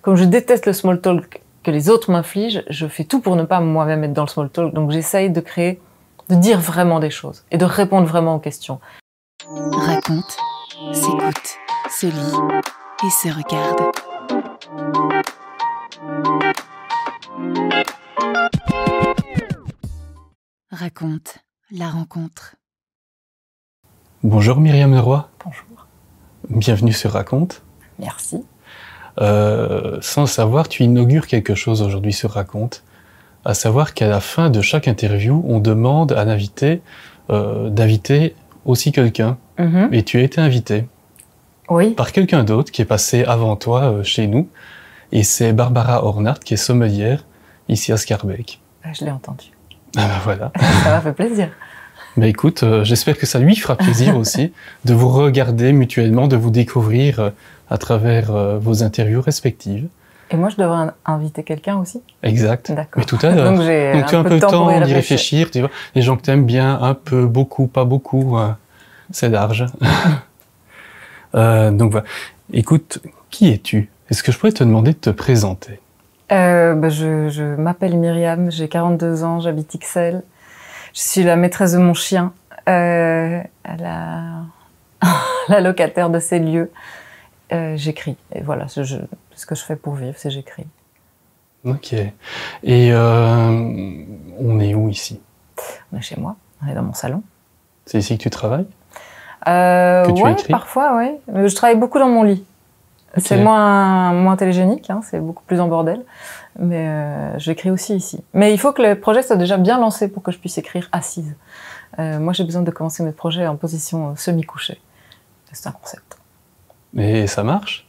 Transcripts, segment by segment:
comme je déteste le small talk que les autres m'infligent, je fais tout pour ne pas moi-même être dans le small talk. Donc j'essaye de dire vraiment des choses et de répondre vraiment aux questions. Raconte, s'écoute, se lit et se regarde. Raconte, la rencontre. Bonjour Myriam Leroy. Bonjour. Bienvenue sur Raconte. Merci. Sans le savoir, tu inaugures quelque chose aujourd'hui sur Raconte, à savoir qu'à la fin de chaque interview, on demande à l'invité d'inviter aussi quelqu'un. Et tu as été invité par quelqu'un d'autre qui est passé avant toi chez nous, et c'est Barbara Ornart qui est sommelière ici à Schaerbeek. Je l'ai entendu. Ah ben voilà. Ça m'a fait plaisir. Mais écoute, j'espère que ça lui fera plaisir aussi de vous regarder mutuellement, de vous découvrir à travers vos interviews respectives. Et moi, je devrais inviter quelqu'un aussi? Exact. D'accord. Mais tout à l'heure. Donc tu as un peu le temps d'y réfléchir. Tu vois, les gens que tu aimes bien, un peu, beaucoup, pas beaucoup, c'est large. Donc voilà. Écoute, qui es-tu? Est-ce que je pourrais te demander de te présenter? Je m'appelle Myriam, j'ai 42 ans, j'habite Ixelles. Je suis la maîtresse de mon chien, la locataire de ces lieux. J'écris. Et voilà, ce que je fais pour vivre, c'est j'écris. Ok. Et on est où ici? On est chez moi, on est dans mon salon. C'est ici que tu travailles? Que tu écris? Parfois, oui. Je travaille beaucoup dans mon lit. Okay. C'est moins télégénique, hein, c'est beaucoup plus en bordel. Mais j'écris aussi ici. Mais il faut que le projet soit déjà bien lancé pour que je puisse écrire assise. Moi, j'ai besoin de commencer mes projets en position semi-couchée. C'est un concept. Et ça marche?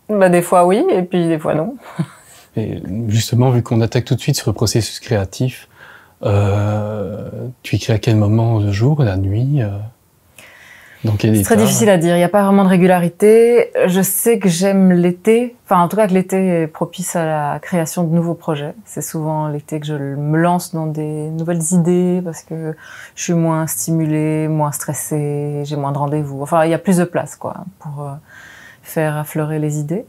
Des fois oui, et puis des fois non. Et justement, vu qu'on attaque tout de suite sur le processus créatif, tu écris à quel moment? Le jour, la nuit? Dans quel état? C'est très difficile à dire, il n'y a pas vraiment de régularité. Je sais que j'aime l'été, enfin en tout cas que l'été est propice à la création de nouveaux projets. C'est souvent l'été que je me lance dans des nouvelles idées parce que je suis moins stimulée, moins stressée, j'ai moins de rendez-vous. Enfin, il y a plus de place quoi pour faire affleurer les idées.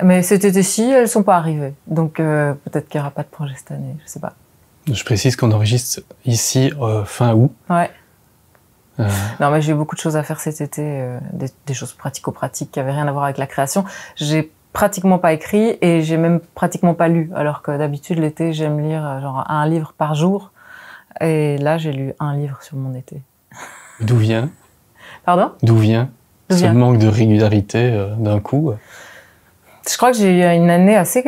Mais cet été-ci, elles sont pas arrivées. Donc peut-être qu'il n'y aura pas de projet cette année, je sais pas. Je précise qu'on enregistre ici fin août. Ouais. Non, mais j'ai eu beaucoup de choses à faire cet été, des choses pratico-pratiques qui avaient rien à voir avec la création. J'ai pratiquement pas écrit et j'ai même pratiquement pas lu, alors que d'habitude l'été j'aime lire genre un livre par jour. Et là j'ai lu un livre sur mon été. D'où vient? Pardon? D'où vient ce manque de régularité d'un coup? Je crois que j'ai eu une année assez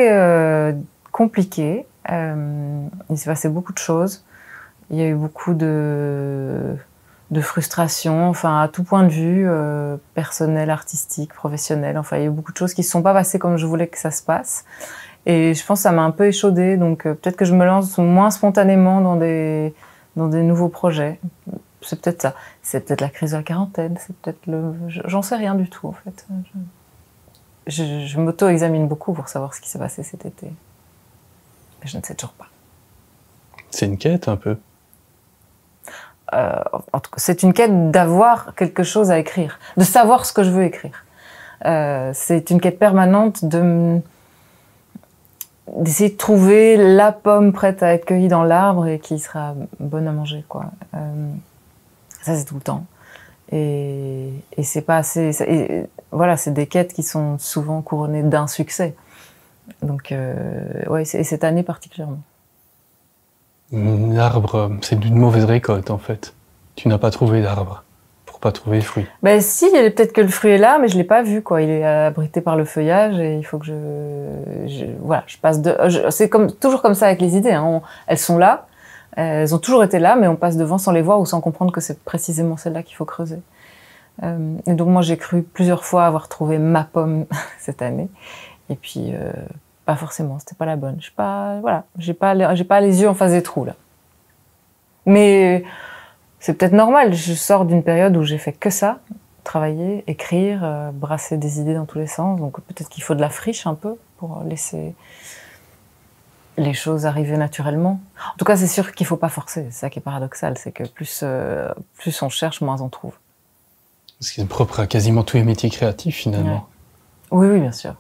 compliquée. Il s'est passé beaucoup de choses. Il y a eu beaucoup de frustration, enfin à tout point de vue, personnel, artistique, professionnel. Enfin, il y a eu beaucoup de choses qui se sont pas passées comme je voulais que ça se passe. Et je pense que ça m'a un peu échaudée. Donc peut-être que je me lance moins spontanément dans des nouveaux projets. C'est peut-être ça. C'est peut-être la crise de la quarantaine. C'est peut-être j'en sais rien du tout en fait. Je m'auto-examine beaucoup pour savoir ce qui s'est passé cet été. Mais je ne sais toujours pas. C'est une quête un peu. En tout cas, c'est une quête d'avoir quelque chose à écrire, de savoir ce que je veux écrire. C'est une quête permanente d'essayer de trouver la pomme prête à être cueillie dans l'arbre et qui sera bonne à manger, quoi. Ça, c'est tout le temps. Et c'est pas assez. Voilà, c'est des quêtes qui sont souvent couronnées d'un succès. Donc, ouais, et cette année particulièrement. L'arbre, c'est d'une mauvaise récolte en fait. Tu n'as pas trouvé d'arbre pour pas trouver le fruit. Ben si, peut-être que le fruit est là, mais je l'ai pas vu quoi. Il est abrité par le feuillage et il faut que je passe c'est toujours comme ça avec les idées. Hein. Elles sont là, elles ont toujours été là, mais on passe devant sans les voir ou sans comprendre que c'est précisément celle-là qu'il faut creuser. Et donc moi j'ai cru plusieurs fois avoir trouvé ma pomme cette année, et puis pas forcément, c'était pas la bonne. J'ai pas les yeux en face des trous là. Mais c'est peut-être normal. Je sors d'une période où j'ai fait que ça, travailler, écrire, brasser des idées dans tous les sens. Donc peut-être qu'il faut de la friche un peu pour laisser les choses arriver naturellement. En tout cas, c'est sûr qu'il faut pas forcer. C'est ça qui est paradoxal, c'est que plus on cherche, moins on trouve. Ce qui est propre à quasiment tous les métiers créatifs finalement. Ouais. Oui, bien sûr.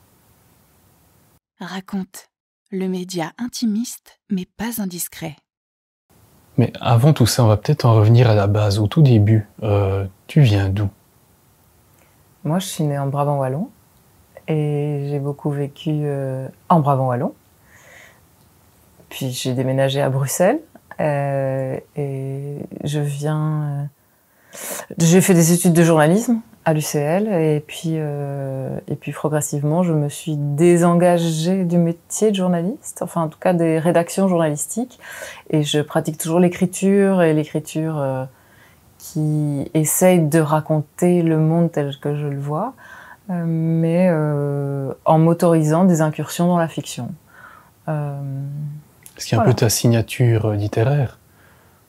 Raconte, le média intimiste mais pas indiscret. Mais avant tout ça, on va peut-être en revenir à la base, au tout début. Tu viens d'où? Moi, je suis née en Brabant wallon et j'ai beaucoup vécu en Brabant wallon. Puis j'ai déménagé à Bruxelles et je viens. J'ai fait des études de journalisme à l'UCL et puis progressivement, je me suis désengagée du métier de journaliste, enfin en tout cas des rédactions journalistiques, et je pratique toujours l'écriture qui essaye de raconter le monde tel que je le vois, mais en m'autorisant des incursions dans la fiction. Est-ce qu'il y a un peu ta signature littéraire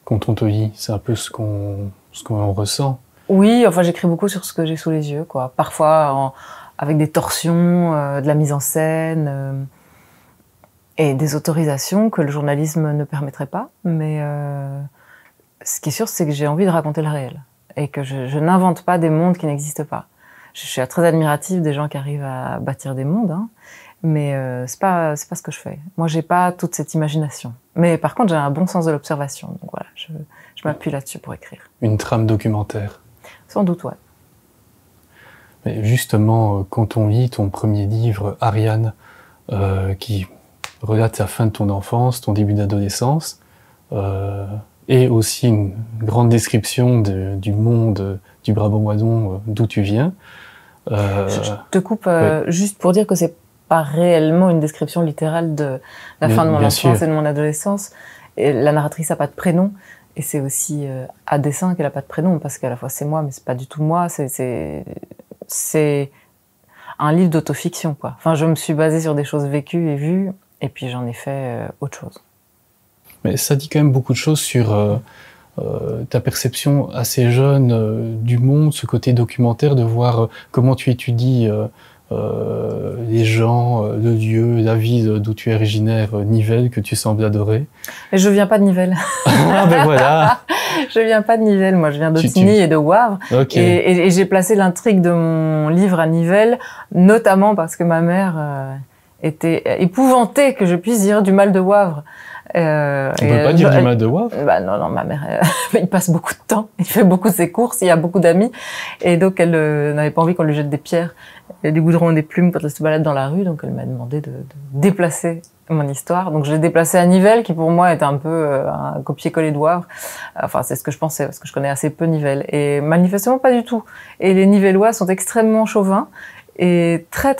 quand on te lit? C'est un peu ce qu'on ressent. Oui, enfin j'écris beaucoup sur ce que j'ai sous les yeux, quoi. Parfois avec des torsions, de la mise en scène et des autorisations que le journalisme ne permettrait pas. Mais ce qui est sûr, c'est que j'ai envie de raconter le réel et que je n'invente pas des mondes qui n'existent pas. Je suis très admirative des gens qui arrivent à bâtir des mondes, hein, mais c'est pas ce que je fais. Moi, j'ai pas toute cette imagination. Mais par contre, j'ai un bon sens de l'observation. Donc voilà, je m'appuie là-dessus pour écrire. Une trame documentaire. Sans doute, ouais. Mais justement, quand on lit ton premier livre, Ariane, qui relate la fin de ton enfance, ton début d'adolescence, et aussi une grande description du monde du Brabant wallon d'où tu viens. Je te coupe ouais. juste pour dire que c'est pas réellement une description littérale de la fin de mon enfance et de mon adolescence. Et la narratrice n'a pas de prénom. Et c'est aussi à dessein qu'elle n'a pas de prénom, parce qu'à la fois c'est moi, mais c'est pas du tout moi. C'est un livre d'autofiction, quoi. Enfin, je me suis basée sur des choses vécues et vues, et puis j'en ai fait autre chose. Mais ça dit quand même beaucoup de choses sur ta perception assez jeune du monde, ce côté documentaire, de voir comment tu étudies les gens, le lieu, la ville d'où tu es originaire, Nivelles, que tu sembles adorer. Mais je viens pas de Nivelles. Ah ben voilà. Je viens pas de Nivelles, moi je viens d'Autigny et de Wavre. Okay. Et j'ai placé l'intrigue de mon livre à Nivelles, notamment parce que ma mère était épouvantée que je puisse dire du mal de Wavre. On peut pas dire du mal de Wavre? Bah non, ma mère, il passe beaucoup de temps, il fait beaucoup de ses courses, il y a beaucoup d'amis, et donc elle n'avait pas envie qu'on lui jette des pierres et du goudron, des plumes quand elle se balade dans la rue, donc elle m'a demandé de déplacer mon histoire. Donc je l'ai déplacée à Nivelles, qui pour moi est un peu un copier-coller de Wavre. Enfin, c'est ce que je pensais, parce que je connais assez peu Nivelles, et manifestement pas du tout. Et les Nivellois sont extrêmement chauvins, et très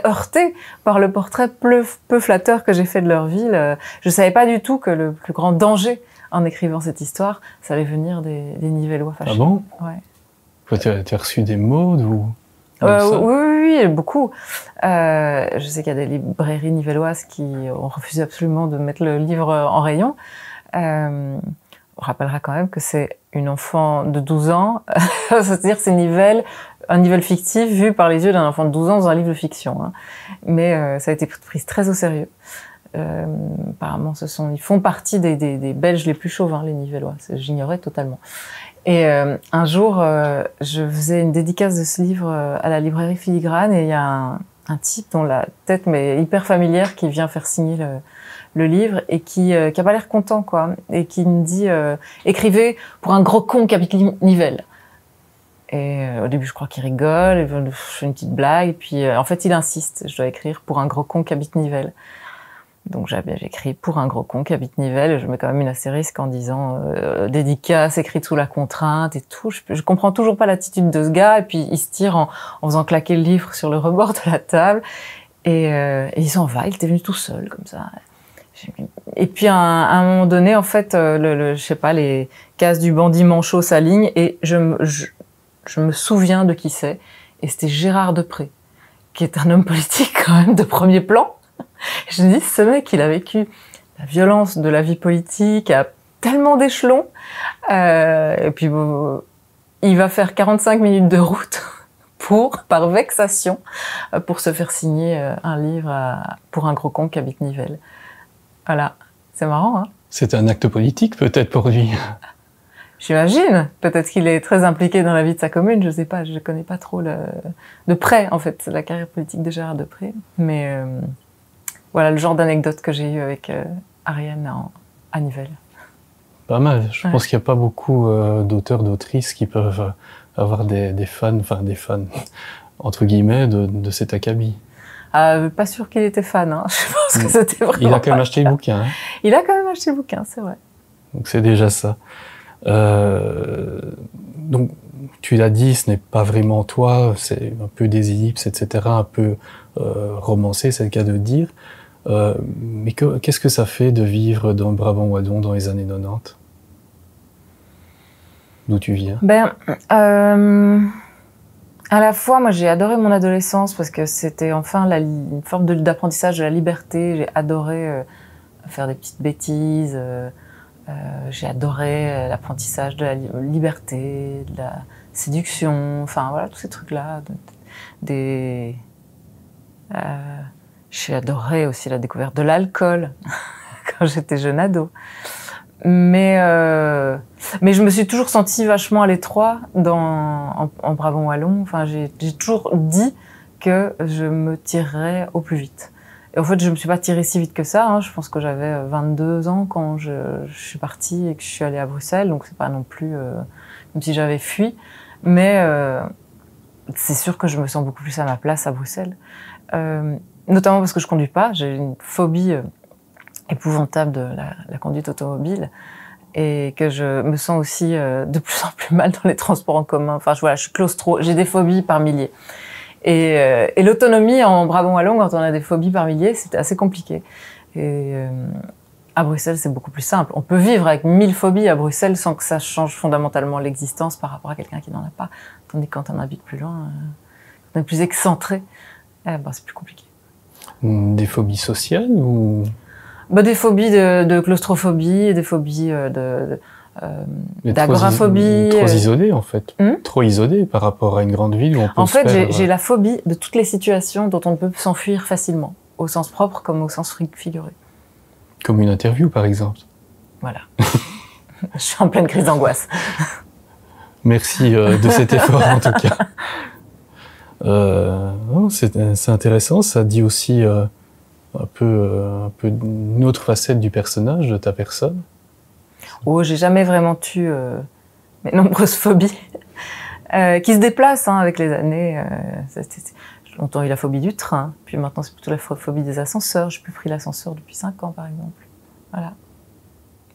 heurtés par le portrait peu flatteur que j'ai fait de leur ville. Je savais pas du tout que le plus grand danger en écrivant cette histoire, ça allait venir des Nivellois fâchés. Ah bon? Ouais. Tu as reçu des mots ou oui, beaucoup. Je sais qu'il y a des librairies nivelloises qui ont refusé absolument de mettre le livre en rayon. On rappellera quand même que c'est une enfant de 12 ans, c'est-à-dire c'est un Nivelles fictif vu par les yeux d'un enfant de 12 ans dans un livre de fiction. Hein. Mais ça a été pris très au sérieux. Apparemment, ils font partie des Belges les plus chauvins, les Nivellois. J'ignorais totalement. Et un jour, je faisais une dédicace de ce livre à la librairie Filigrane, et il y a un type dont la tête m'est hyper familière qui vient faire signer le livre et qui a pas l'air content, quoi, et qui me dit écrivez pour un gros con qui habite Nivelles. Et au début, je crois qu'il rigole, je fais une petite blague, et puis en fait, il insiste. Je dois écrire pour un gros con qui habite Nivelles. Donc j'écris pour un gros con qui habite Nivelles, et je mets quand même une astérisque en disant dédicace, écrite sous la contrainte et tout. Je comprends toujours pas l'attitude de ce gars, et puis il se tire en faisant claquer le livre sur le rebord de la table, et il s'en va. Il était venu tout seul comme ça. Et puis à un moment donné, en fait, je sais pas, les cases du bandit manchot s'alignent, et je me souviens de qui c'est, et c'était Gérard Depré, qui est un homme politique quand même de premier plan. Je me dis, ce mec, il a vécu la violence de la vie politique à tellement d'échelons, et puis il va faire 45 minutes de route par vexation, pour se faire signer un livre pour un gros con qui habite Nivelles. Voilà, c'est marrant, hein? C'est un acte politique peut-être pour lui. J'imagine. Peut-être qu'il est très impliqué dans la vie de sa commune, je sais pas, je connais pas trop de près, en fait, la carrière politique de Gérard Deprez. Mais voilà le genre d'anecdote que j'ai eu avec Ariane à Nivelles. Pas mal. Je pense qu'il n'y a pas beaucoup d'auteurs, d'autrices qui peuvent avoir des fans, enfin des fans, entre guillemets, de cet acabit. Pas sûr qu'il était fan, hein. Je pense que c'était vraiment... Il a quand même acheté le bouquin. Hein. Il a quand même acheté le bouquin, c'est vrai. Donc c'est déjà ça. Donc tu l'as dit, ce n'est pas vraiment toi, c'est un peu des ellipses, etc., un peu romancé, c'est le cas de le dire. Mais qu'est-ce que ça fait de vivre dans le Brabant wallon dans les années 90 ? D'où tu viens ? À la fois, moi, j'ai adoré mon adolescence parce que c'était enfin une forme d'apprentissage de la liberté. J'ai adoré faire des petites bêtises. J'ai adoré l'apprentissage de la liberté, de la séduction. Enfin, voilà, tous ces trucs-là. J'ai adoré aussi la découverte de l'alcool quand j'étais jeune ado. Mais je me suis toujours sentie vachement à l'étroit en Brabant wallon. Enfin, j'ai toujours dit que je me tirerais au plus vite. Et en fait, je me suis pas tirée si vite que ça. Hein. Je pense que j'avais 22 ans quand je suis partie et que je suis allée à Bruxelles. Donc c'est pas non plus comme si j'avais fui. Mais c'est sûr que je me sens beaucoup plus à ma place à Bruxelles. Notamment parce que je conduis pas. J'ai une phobie épouvantable de la conduite automobile et que je me sens aussi de plus en plus mal dans les transports en commun. Enfin, voilà, je suis claustro, j'ai des phobies par milliers. Et l'autonomie en Brabant wallon, quand on a des phobies par milliers, c'est assez compliqué. Et à Bruxelles, c'est beaucoup plus simple. On peut vivre avec 1000 phobies à Bruxelles sans que ça change fondamentalement l'existence par rapport à quelqu'un qui n'en a pas. Tandis que quand on habite plus loin, quand on est plus excentré, c'est plus compliqué. Des phobies sociales ou... Des phobies de claustrophobie, des phobies d'agoraphobie. Trop isolé, en fait. Trop isolé par rapport à une grande ville où on peut En fait, j'ai la phobie de toutes les situations dont on peut s'enfuir facilement, au sens propre comme au sens figuré. Comme une interview, par exemple. Voilà. Je suis en pleine crise d'angoisse. Merci de cet effort, en tout cas. C'est intéressant, ça dit aussi... un peu une autre facette du personnage, de ta personne. Oh, j'ai jamais vraiment tué mes nombreuses phobies qui se déplacent avec les années. J'ai longtemps eu la phobie du train, puis maintenant c'est plutôt la phobie des ascenseurs. J'ai plus pris l'ascenseur depuis 5 ans, par exemple. Voilà.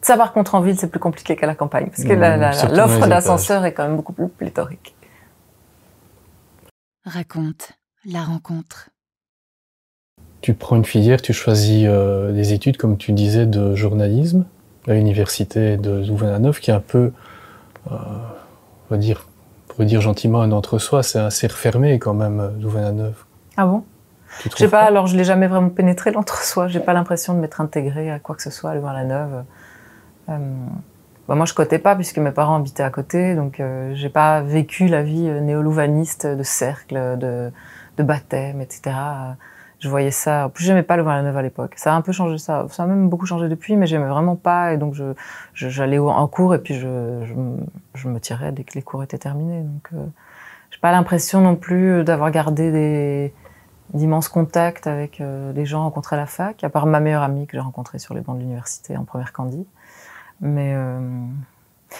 Ça, par contre, en ville, c'est plus compliqué qu'à la campagne, parce que l'offre d'ascenseur est quand même beaucoup plus pléthorique. Raconte la rencontre. Tu prends une filière, tu choisis des études, comme tu disais, de journalisme à l'université de Louvain-la-Neuve, qui est un peu, on va dire, pour dire gentiment, un entre-soi. C'est assez refermé quand même, Louvain-la-Neuve. Ah bon ? Je sais pas, alors je l'ai jamais vraiment pénétré l'entre-soi. J'ai pas l'impression de m'être intégrée à quoi que ce soit à Louvain-la-Neuve. Moi, je cotais pas puisque mes parents habitaient à côté, donc j'ai pas vécu la vie néo-louvaniste de cercle, de baptême, etc. Je voyais ça. En plus, j'aimais pas Louvain-la-Neuve à l'époque. Ça a un peu changé, ça a même beaucoup changé depuis, mais j'aimais vraiment pas. Et donc, j'allais en cours et puis je me tirais dès que les cours étaient terminés. Donc, j'ai pas l'impression non plus d'avoir gardé d'immenses contacts avec les gens rencontrés à la fac, à part ma meilleure amie que j'ai rencontrée sur les bancs de l'université en première candie. Mais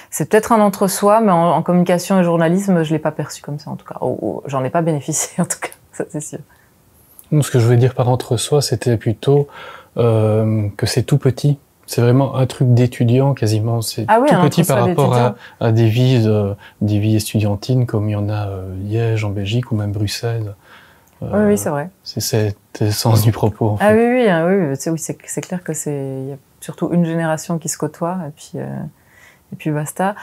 c'est peut-être un entre-soi, mais en communication et journalisme, je l'ai pas perçu comme ça en tout cas. J'en ai pas bénéficié en tout cas, ça c'est sûr. Ce que je voulais dire par entre-soi, c'était plutôt que c'est tout petit. C'est vraiment un truc d'étudiant quasiment. C'est tout petit par rapport à des vies estudiantines comme il y en a Liège en Belgique ou même Bruxelles. Oui, c'est vrai. C'est le sens du propos. En fait. Ah oui, c'est clair que il y a surtout une génération qui se côtoie et puis basta.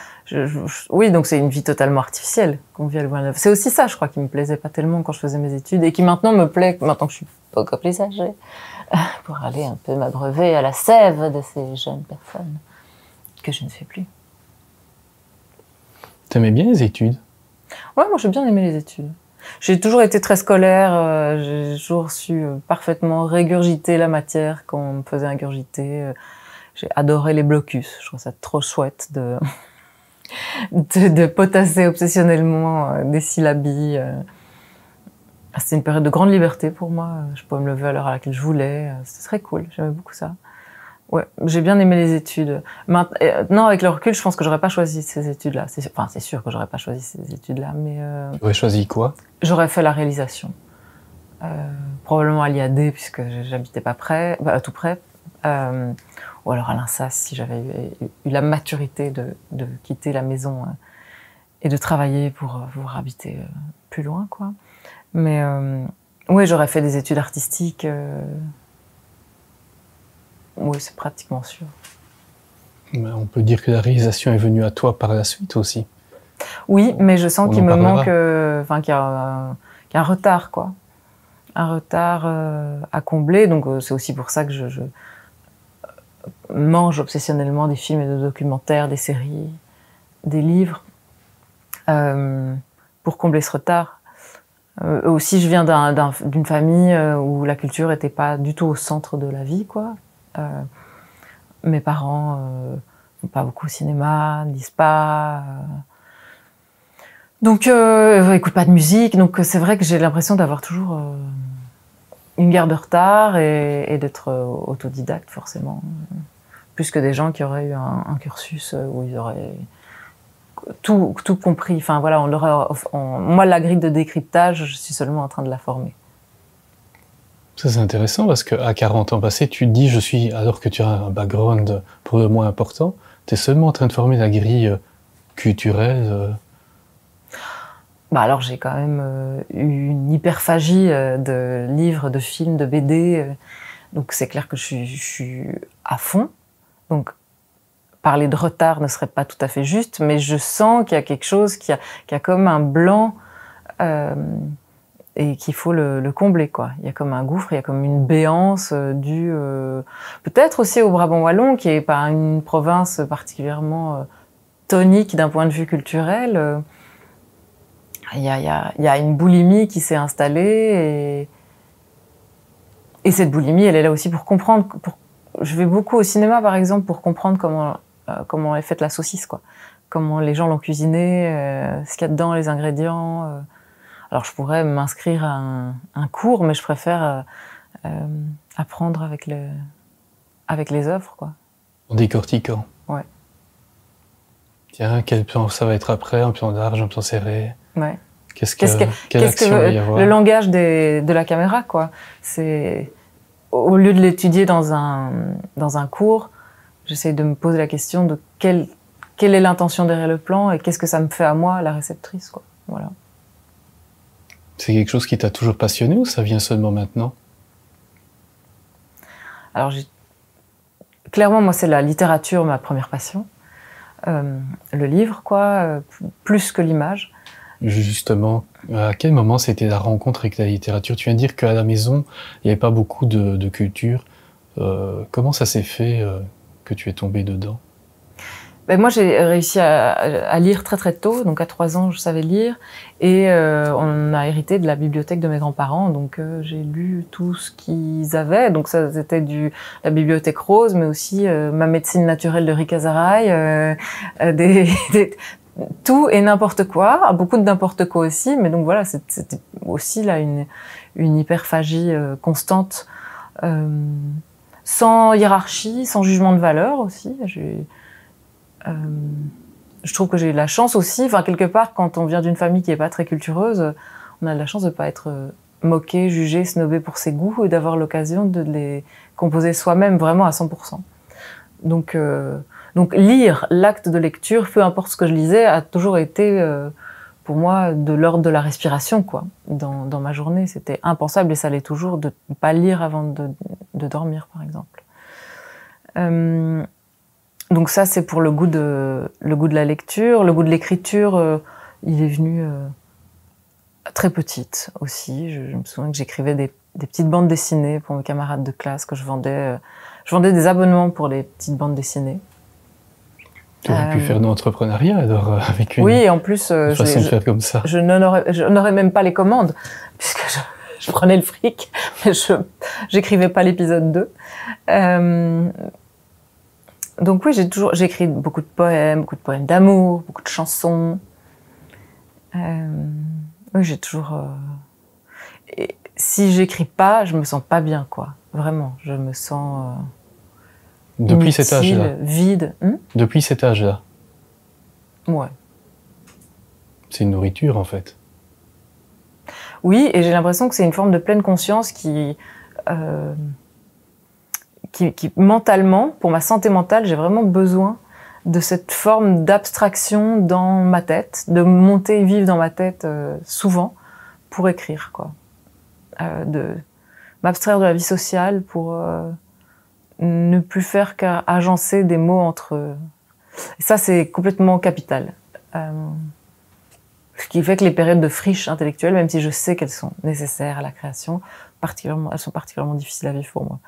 Oui, donc c'est une vie totalement artificielle qu'on vit à Louvain-la-Neuve. C'est aussi ça, je crois, qui me plaisait pas tellement quand je faisais mes études et qui maintenant me plaît, maintenant que je suis beaucoup plus âgée, pour aller un peu m'abreuver à la sève de ces jeunes personnes que je ne fais plus. T'aimais bien les études ? Ouais, moi j'ai bien aimé les études. J'ai toujours été très scolaire, j'ai toujours su parfaitement régurgiter la matière quand on me faisait ingurgiter. J'ai adoré les blocus, je trouve ça trop chouette de potasser obsessionnellement des syllabies. C'était une période de grande liberté pour moi. Je pouvais me lever à l'heure à laquelle je voulais. C'était très cool. J'aimais beaucoup ça. Ouais, j'ai bien aimé les études. Maintenant, avec le recul, je pense que j'aurais pas choisi ces études-là. Enfin, c'est sûr que j'aurais pas choisi ces études-là, mais... Tu aurais choisi quoi? J'aurais fait la réalisation. Probablement à l'IAD, puisque j'habitais pas tout près. Ou alors à l'INSAS, si j'avais eu la maturité de quitter la maison et de travailler pour pouvoir habiter plus loin, quoi. Mais oui, j'aurais fait des études artistiques. Oui, c'est pratiquement sûr. Mais on peut dire que la réalisation est venue à toi par la suite aussi. Oui, mais je sens qu'il me parlera. manque, enfin, qu'il y a un retard, quoi. Un retard à combler. Donc c'est aussi pour ça que je mange obsessionnellement des films et des documentaires, des séries, des livres, pour combler ce retard. Aussi, je viens d'une famille où la culture n'était pas du tout au centre de la vie, quoi. Mes parents vont pas beaucoup au cinéma, ne lisent pas, donc écoutent pas de musique. Donc c'est vrai que j'ai l'impression d'avoir toujours une garde de retard et d'être autodidacte forcément, plus que des gens qui auraient eu un cursus où ils auraient tout compris. Enfin voilà, moi la grille de décryptage, je suis seulement en train de la former. Ça c'est intéressant parce qu'à 40 ans passés, tu te dis, alors que tu as un background pour le moins important, tu es seulement en train de former la grille culturelle. Bah alors j'ai quand même eu une hyperphagie de livres, de films, de BD, donc c'est clair que je suis à fond. Donc parler de retard ne serait pas tout à fait juste, mais je sens qu'il y a quelque chose qui a comme un blanc et qu'il faut le combler, quoi. Il y a comme un gouffre, il y a comme une béance due peut-être aussi au Brabant wallon, qui est pas une province particulièrement tonique d'un point de vue culturel. Il y a une boulimie qui s'est installée et cette boulimie, elle est là aussi pour comprendre. Je vais beaucoup au cinéma, par exemple, pour comprendre comment est faite la saucisse, quoi. Comment les gens l'ont cuisinée, ce qu'il y a dedans, les ingrédients. Alors, je pourrais m'inscrire à un cours, mais je préfère apprendre avec les œuvres, quoi. En décortiquant. Ouais. Tiens, quel plan ça va être après? Un plan large, un plan serré? Ouais. Quelle action va y avoir? Le langage de la caméra, quoi. C'est... Au lieu de l'étudier dans un cours, j'essaie de me poser la question de quelle est l'intention derrière le plan et qu'est-ce que ça me fait à moi, la réceptrice, quoi. Voilà. C'est quelque chose qui t'a toujours passionné ou ça vient seulement maintenant? Alors, clairement, moi, c'est la littérature, ma première passion. Le livre, quoi, plus que l'image. Justement, à quel moment c'était la rencontre avec la littérature? Tu viens de dire qu'à la maison, il n'y avait pas beaucoup de culture. Comment ça s'est fait que tu es tombé dedans? Ben moi, j'ai réussi à lire très très tôt, donc à 3 ans, je savais lire, et on a hérité de la bibliothèque de mes grands-parents, donc j'ai lu tout ce qu'ils avaient, donc ça c'était la bibliothèque rose, mais aussi ma médecine naturelle de Rick Azaray, tout et n'importe quoi, beaucoup de n'importe quoi aussi, mais donc voilà, c'était aussi là une hyperphagie constante, sans hiérarchie, sans jugement de valeur aussi. Je trouve que j'ai eu la chance aussi, enfin quelque part, quand on vient d'une famille qui est pas très cultureuse, on a de la chance de pas être moqué, jugé, snobé pour ses goûts et d'avoir l'occasion de les composer soi-même vraiment à 100%. Donc lire, l'acte de lecture, peu importe ce que je lisais, a toujours été pour moi de l'ordre de la respiration, quoi. Dans ma journée, c'était impensable et ça l'est toujours de ne pas lire avant de dormir, par exemple. Donc ça, c'est pour le goût de la lecture. Le goût de l'écriture, il est venu très petite aussi. Je me souviens que j'écrivais des petites bandes dessinées pour mes camarades de classe que je vendais. Je vendais des abonnements pour les petites bandes dessinées. Tu aurais pu faire de l'entrepreneuriat alors avec une, oui, en plus, façon de faire comme ça. Je n'aurais même pas les commandes puisque je prenais le fric, mais j'écrivais pas l'épisode 2. Donc oui, j'ai écrit beaucoup de poèmes d'amour, beaucoup de chansons. Oui, j'ai toujours... Et si j'écris pas, je me sens pas bien, quoi. Vraiment, je me sens... Depuis inutile, cet âge-là. Vide. Depuis cet âge-là. Ouais. C'est une nourriture, en fait. Oui, et j'ai l'impression que c'est une forme de pleine conscience qui mentalement, pour ma santé mentale, j'ai vraiment besoin de cette forme d'abstraction dans ma tête, de monter et vivre dans ma tête souvent pour écrire, quoi. De m'abstraire de la vie sociale pour ne plus faire qu'agencer des mots entre eux. Et ça, c'est complètement capital. Ce qui fait que les périodes de friche intellectuelle, même si je sais qu'elles sont nécessaires à la création, elles sont particulièrement difficiles à vivre pour moi.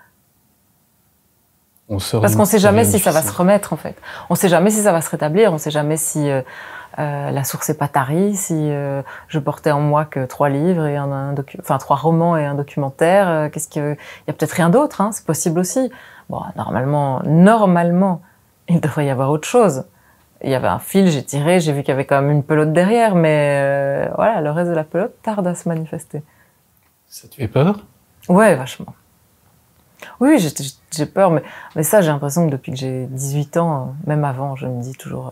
Parce qu'on ne sait jamais si ça va se remettre, en fait. On ne sait jamais si ça va se rétablir, on ne sait jamais si la source n'est pas tarie, si je portais en moi que 3 livres, et 3 romans et un documentaire. Il y a peut-être rien d'autre, hein, c'est possible aussi. Bon, normalement, il devrait y avoir autre chose. Il y avait un fil, j'ai tiré, j'ai vu qu'il y avait quand même une pelote derrière, mais voilà, le reste de la pelote tarde à se manifester. Ça te fait peur? Ouais, vachement. Oui, j'ai peur, mais ça, j'ai l'impression que depuis que j'ai 18 ans, même avant, je me dis toujours,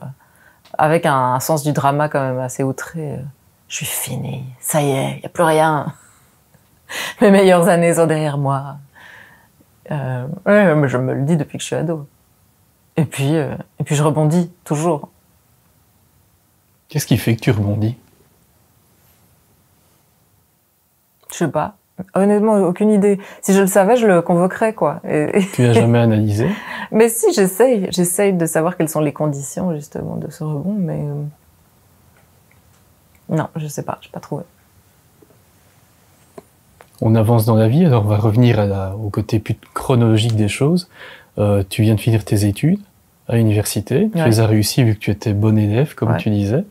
avec un sens du drama quand même assez outré, je suis finie, ça y est, il n'y a plus rien. Mes meilleures années sont derrière moi. Ouais, mais je me le dis depuis que je suis ado. Et puis je rebondis, toujours. Qu'est-ce qui fait que tu rebondis? Je sais pas. Honnêtement, aucune idée. Si je le savais, je le convoquerais, quoi. Tu n'as jamais analysé? Mais si, j'essaye de savoir quelles sont les conditions, justement, de ce rebond, mais... Non, je sais pas, je n'ai pas trouvé. On avance dans la vie, alors on va revenir au côté plus chronologique des choses. Tu viens de finir tes études à l'université, tu les as réussi vu que tu étais bon élève, comme tu disais.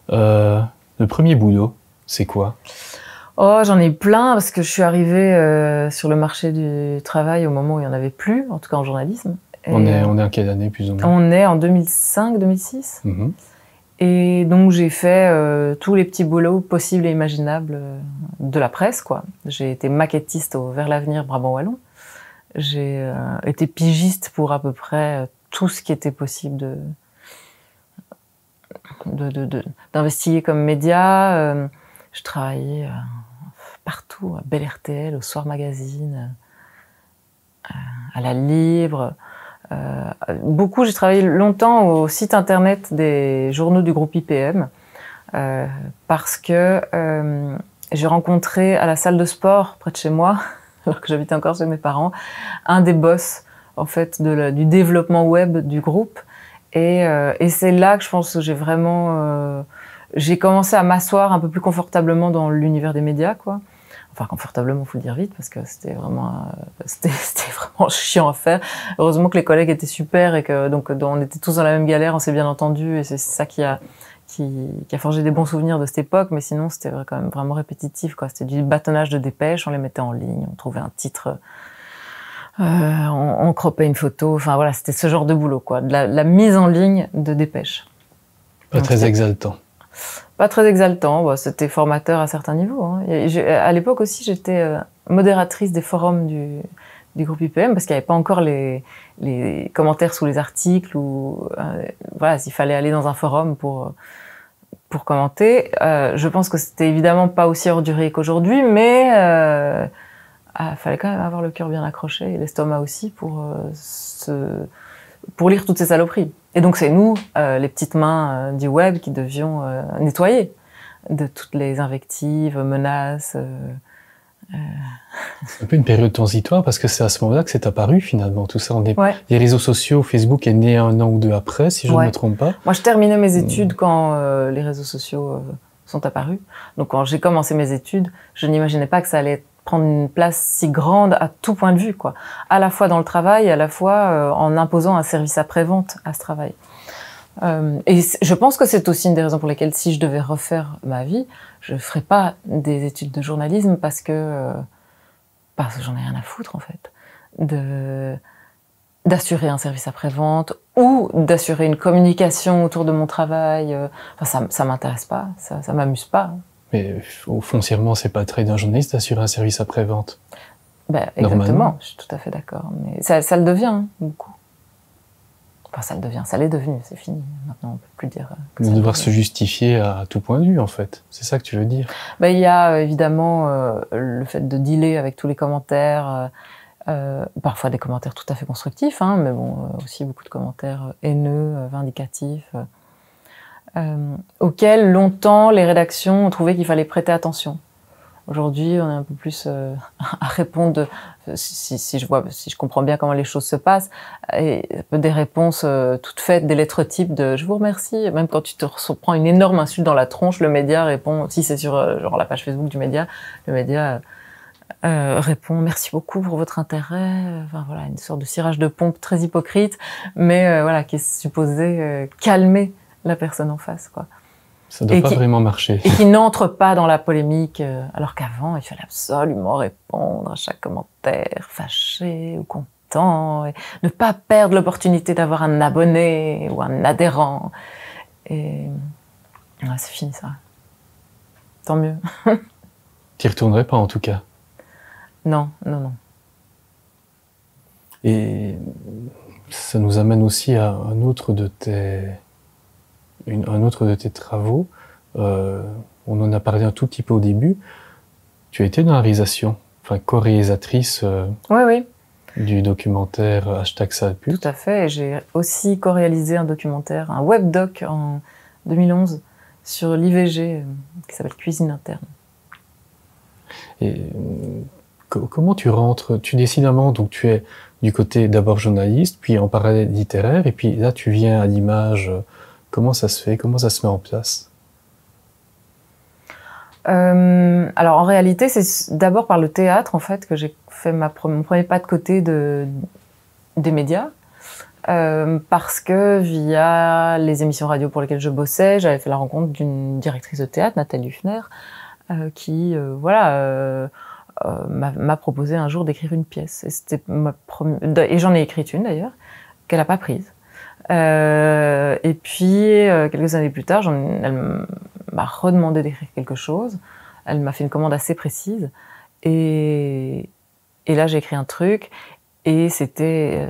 Le premier boulot, c'est quoi? Oh, j'en ai plein, parce que je suis arrivée sur le marché du travail au moment où il n'y en avait plus, en tout cas en journalisme. Et on est en quelle année, plus ou moins? On est en 2005-2006. Et donc j'ai fait tous les petits boulots possibles et imaginables de la presse, quoi. J'ai été maquettiste au Vers l'Avenir Brabant Wallon. J'ai été pigiste pour à peu près tout ce qui était possible d'investiguer comme média. Je travaillais partout, à Bel RTL, au Soir Magazine, à La Libre. J'ai travaillé longtemps au site internet des journaux du groupe IPM parce que j'ai rencontré à la salle de sport près de chez moi, alors que j'habitais encore chez mes parents, un des boss en fait du développement web du groupe, et c'est là que je pense que j'ai commencé à m'asseoir un peu plus confortablement dans l'univers des médias, quoi. Enfin, confortablement, faut le dire vite, parce que c'était vraiment chiant à faire. Heureusement que les collègues étaient super et que donc on était tous dans la même galère, on s'est bien entendu, et c'est ça qui a forgé des bons souvenirs de cette époque. Mais sinon, c'était quand même vraiment répétitif, quoi. C'était du bâtonnage de dépêches, on les mettait en ligne, on trouvait un titre, on croppait une photo. Enfin voilà, c'était ce genre de boulot, quoi, de la mise en ligne de dépêches. Pas très exaltant. Pas très exaltant, bah, c'était formateur à certains niveaux, hein. À l'époque aussi, j'étais modératrice des forums du groupe IPM, parce qu'il n'y avait pas encore les commentaires sous les articles, ou voilà, s'il fallait aller dans un forum pour commenter. Je pense que c'était évidemment pas aussi ordurier qu'aujourd'hui, mais fallait quand même avoir le cœur bien accroché, et l'estomac aussi, pour lire toutes ces saloperies. Et donc c'est nous, les petites mains du web, qui devions nettoyer de toutes les invectives, menaces. C'est un peu une période transitoire, parce que c'est à ce moment-là que c'est apparu finalement, tout ça. Les réseaux sociaux, Facebook est né 1 an ou 2 après, si je ne me trompe pas. Moi je terminais mes études quand les réseaux sociaux sont apparus. Donc quand j'ai commencé mes études, je n'imaginais pas que ça allait prendre une place si grande à tout point de vue, quoi. À la fois dans le travail, à la fois en imposant un service après-vente à ce travail. Et je pense que c'est aussi une des raisons pour lesquelles, si je devais refaire ma vie, je ferais pas des études de journalisme, parce que j'en ai rien à foutre, en fait. d'assurer un service après-vente ou d'assurer une communication autour de mon travail. Enfin, ça m'intéresse pas, ça m'amuse pas. Mais foncièrement, c'est pas le travail d'un journaliste d'assurer un service après-vente. Ben, exactement, je suis tout à fait d'accord. Mais ça le devient, hein, beaucoup. Enfin, ça l'est devenu, c'est fini. Maintenant, on peut plus dire que De ça devoir se justifier à tout point de vue, en fait. C'est ça que tu veux dire? Ben, il y a évidemment le fait de dealer avec tous les commentaires, parfois des commentaires tout à fait constructifs, hein, mais bon, aussi beaucoup de commentaires haineux, vindicatifs, auxquels longtemps les rédactions ont trouvé qu'il fallait prêter attention. Aujourd'hui, on est un peu plus à répondre, si je comprends bien comment les choses se passent, et des réponses toutes faites, des lettres types de « je vous remercie ». Même quand tu te prends une énorme insulte dans la tronche, le média répond, si c'est sur genre la page Facebook du média, le média répond « merci beaucoup pour votre intérêt ». Enfin voilà, une sorte de cirage de pompe très hypocrite, mais voilà, qui est supposé calmer la personne en face, quoi. Ça doit pas vraiment marcher. Et qui n'entre pas dans la polémique, alors qu'avant, il fallait absolument répondre à chaque commentaire, fâché ou content, et ne pas perdre l'opportunité d'avoir un abonné ou un adhérent. Et ouais, c'est fini ça. Tant mieux. T'y retournerais pas en tout cas? Non, non, non. Et ça nous amène aussi à un autre de tes travaux. On en a parlé un tout petit peu au début. Tu as été dans la réalisation, enfin co-réalisatrice Oui, oui. du documentaire #salpute. Tout à fait. Et j'ai aussi co-réalisé un documentaire, un webdoc en 2011 sur l'IVG qui s'appelle Cuisine interne. Et comment tu rentres? Tu décidément, donc tu es du côté d'abord journaliste, puis en parallèle littéraire, et puis là tu viens à l'image. Comment ça se fait? Comment ça se met en place? Alors en réalité, c'est d'abord par le théâtre en fait que j'ai fait mon premier pas de côté des médias, parce que via les émissions radio pour lesquelles je bossais, j'avais fait la rencontre d'une directrice de théâtre, Nathalie Hufner, qui m'a proposé un jour d'écrire une pièce. Et c'était et j'en ai écrit une d'ailleurs, qu'elle n'a pas prise. Et puis, quelques années plus tard, elle m'a redemandé d'écrire quelque chose. Elle m'a fait une commande assez précise. Et là, j'ai écrit un truc. Et c'était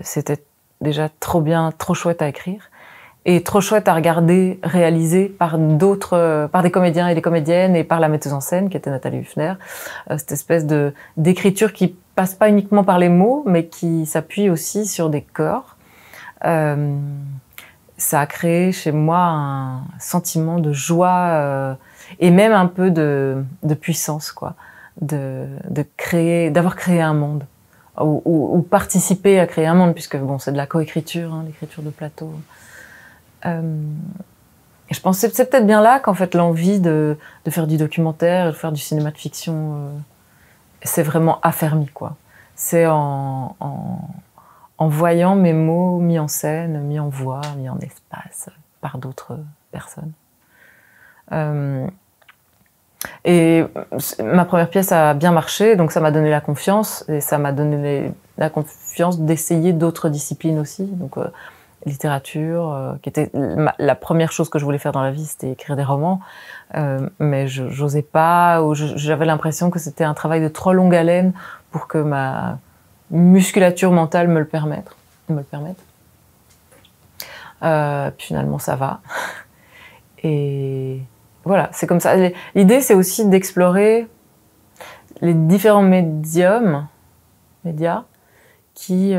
déjà trop bien, trop chouette à écrire. Et trop chouette à regarder, réalisé par des comédiens et des comédiennes et par la metteuse en scène, qui était Nathalie Hufner. Cette espèce d'écriture qui passe pas uniquement par les mots, mais qui s'appuie aussi sur des corps. Ça a créé chez moi un sentiment de joie et même un peu de puissance, quoi, d'avoir créé un monde ou participer à créer un monde, puisque bon, c'est de la coécriture, hein, l'écriture de plateau. Et je pense que c'est peut-être bien là qu'en fait l'envie de faire du documentaire, de faire du cinéma de fiction, c'est vraiment affermi, quoi. C'est en voyant mes mots mis en scène, mis en voix, mis en espace par d'autres personnes. Et ma première pièce a bien marché, donc ça m'a donné la confiance, et ça m'a donné la confiance d'essayer d'autres disciplines aussi. Donc littérature, qui était la première chose que je voulais faire dans la vie, c'était écrire des romans, mais j'osais pas, ou j'avais l'impression que c'était un travail de trop longue haleine pour que ma musculature mentale me le permette. Puis finalement, ça va. Et voilà, c'est comme ça. L'idée, c'est aussi d'explorer les différents médias qui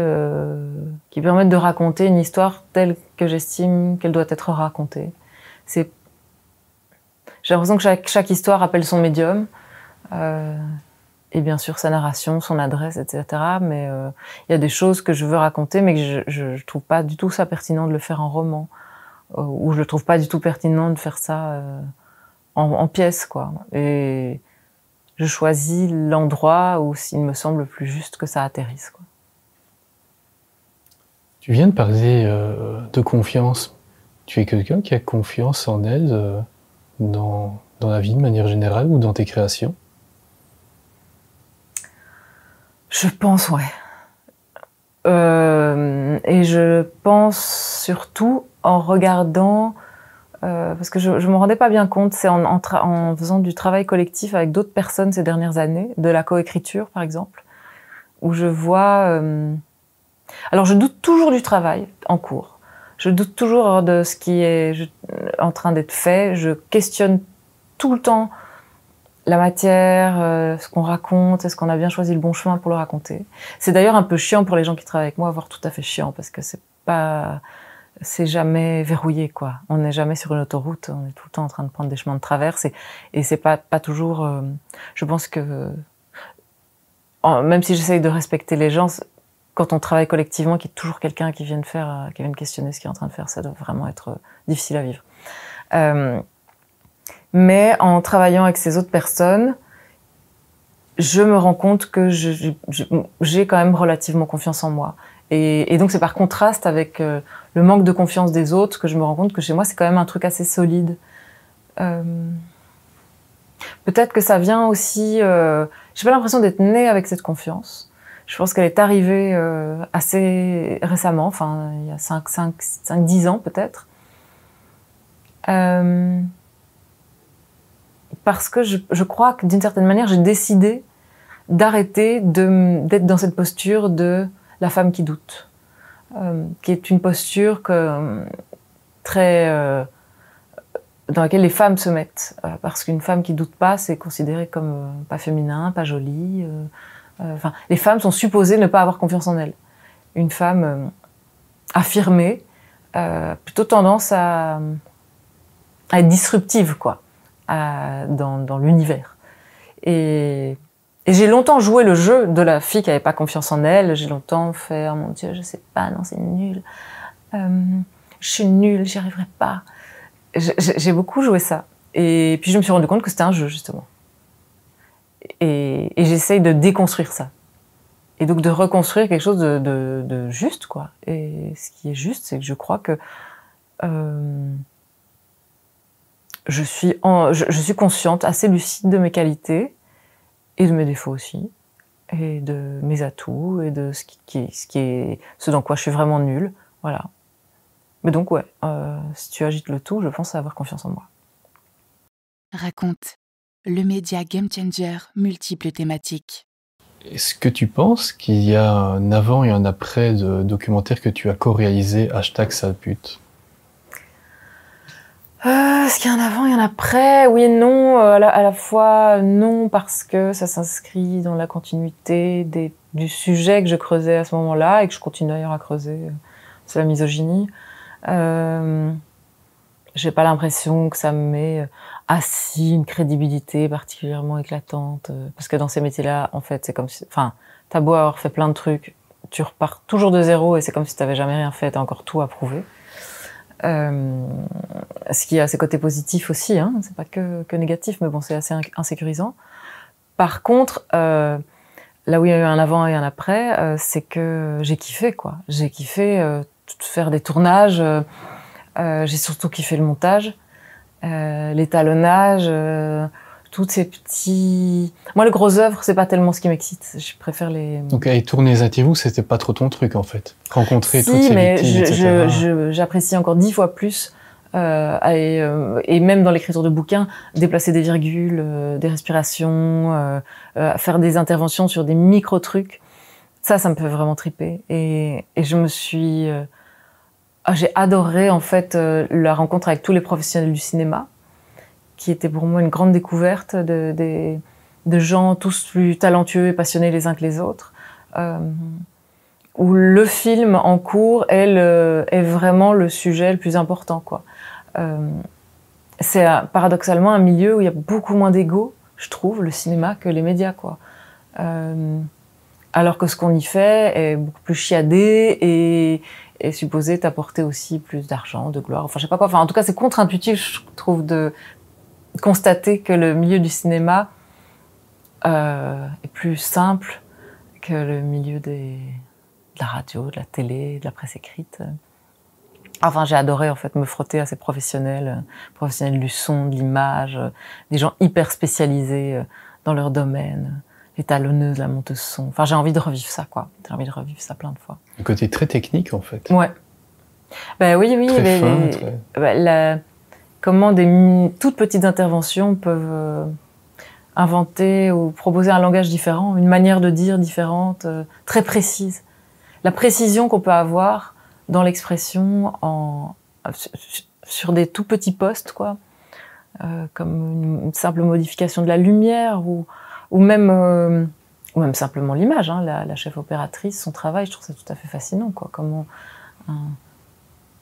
permettent de raconter une histoire telle que j'estime qu'elle doit être racontée. J'ai l'impression que chaque histoire appelle son médium. Et bien sûr sa narration, son adresse, etc. Mais il y a des choses que je veux raconter, mais que je trouve pas du tout ça pertinent de le faire en roman, ou je le trouve pas du tout pertinent de faire ça en pièce, quoi. Et je choisis l'endroit où il me semble plus juste que ça atterrisse, quoi. Tu viens de parler de confiance. Tu es quelqu'un qui a confiance en elle dans la vie de manière générale ou dans tes créations? Je pense, ouais. Et je pense surtout en regardant, parce que je me rendais pas bien compte, c'est en faisant du travail collectif avec d'autres personnes ces dernières années, de la coécriture par exemple, où je vois... alors je doute toujours du travail en cours, je doute toujours de ce qui est en train d'être fait, je questionne tout le temps la matière, ce qu'on raconte, est-ce qu'on a bien choisi le bon chemin pour le raconter. C'est d'ailleurs un peu chiant pour les gens qui travaillent avec moi, voire tout à fait chiant, parce que c'est jamais verrouillé, quoi. On n'est jamais sur une autoroute, on est tout le temps en train de prendre des chemins de traverse, et c'est pas toujours, je pense que, même si j'essaye de respecter les gens, quand on travaille collectivement, qu'il y ait toujours quelqu'un qui vienne questionner ce qu'il est en train de faire, ça doit vraiment être difficile à vivre. Mais en travaillant avec ces autres personnes, je me rends compte que j'ai quand même relativement confiance en moi. Et donc c'est par contraste avec le manque de confiance des autres que je me rends compte que chez moi c'est quand même un truc assez solide. Peut-être que ça vient aussi... j'ai pas l'impression d'être née avec cette confiance. Je pense qu'elle est arrivée assez récemment, enfin il y a 5-10 ans peut-être. Parce que je crois que d'une certaine manière, j'ai décidé d'arrêter d'être dans cette posture de la femme qui doute, qui est une posture dans laquelle les femmes se mettent, parce qu'une femme qui doute pas, c'est considéré comme pas féminin, pas joli. Enfin, les femmes sont supposées ne pas avoir confiance en elles. Une femme affirmée a plutôt tendance à être disruptive, quoi. Dans l'univers. Et j'ai longtemps joué le jeu de la fille qui n'avait pas confiance en elle. J'ai longtemps fait « Oh mon Dieu, je sais pas, non, c'est nul. Je suis nulle, j'y arriverai pas. » J'ai beaucoup joué ça. Et puis je me suis rendu compte que c'était un jeu, justement. Et j'essaye de déconstruire ça. Et donc de reconstruire quelque chose de juste, quoi. Et ce qui est juste, c'est que je crois que je suis consciente, assez lucide de mes qualités et de mes défauts aussi, et de mes atouts et de ce dans quoi je suis vraiment nulle, voilà. Mais donc ouais, si tu agites le tout, je pense avoir confiance en moi. Raconte, le média Game Changer, multiples thématiques. Est-ce que tu penses qu'il y a un avant et un après de documentaire que tu as co-réalisé #salepute? Est-ce qu'il y a un avant et un après? Oui et non. À la fois non, parce que ça s'inscrit dans la continuité du sujet que je creusais à ce moment-là et que je continue d'ailleurs à creuser. C'est la misogynie. J'ai pas l'impression que ça me met assis une crédibilité particulièrement éclatante. Parce que dans ces métiers-là, en fait, c'est comme si... Enfin, t'as beau avoir fait plein de trucs, tu repars toujours de zéro et c'est comme si t'avais jamais rien fait, t'as encore tout à prouver. Ce qui a ses côtés positifs aussi, hein, c'est pas que négatif, mais bon, c'est assez insécurisant. Par contre, là où il y a eu un avant et un après, c'est que j'ai kiffé, quoi. J'ai kiffé faire des tournages, j'ai surtout kiffé le montage, l'étalonnage, toutes ces petits... Moi, les grosses œuvres, c'est pas tellement ce qui m'excite. Je préfère les... Donc, aller tourner les interviews, c'était pas trop ton truc, en fait. Rencontrer toutes ces mais victimes, etc. j'apprécie encore 10 fois plus, et même dans l'écriture de bouquins, déplacer des virgules, des respirations, faire des interventions sur des micro-trucs. Ça me fait vraiment triper. Et je me suis... j'ai adoré, en fait, la rencontre avec tous les professionnels du cinéma, qui était pour moi une grande découverte de gens tous plus talentueux et passionnés les uns que les autres, où le film en cours est vraiment le sujet le plus important, quoi. C'est paradoxalement un milieu où il y a beaucoup moins d'ego, je trouve, le cinéma, que les médias, quoi. Alors que ce qu'on y fait est beaucoup plus chiadé et est supposé t'apporter aussi plus d'argent, de gloire, enfin je sais pas quoi. Enfin en tout cas c'est contre-intuitif, je trouve, de constater que le milieu du cinéma est plus simple que le milieu de la radio, de la télé, de la presse écrite. Enfin, j'ai adoré en fait me frotter à ces professionnels du son, de l'image, des gens hyper spécialisés dans leur domaine, l'étalonneuse, la monteuse son. Enfin, j'ai envie de revivre ça, quoi. J'ai envie de revivre ça plein de fois. Un côté très technique, en fait. Ouais. Ben oui. Très fin, très... comment des toutes petites interventions peuvent inventer ou proposer un langage différent, une manière de dire différente, très précise. La précision qu'on peut avoir dans l'expression sur des tout petits postes, quoi, comme une simple modification de la lumière ou même simplement l'image. Hein, la chef opératrice, son travail, je trouve ça tout à fait fascinant, quoi. Comment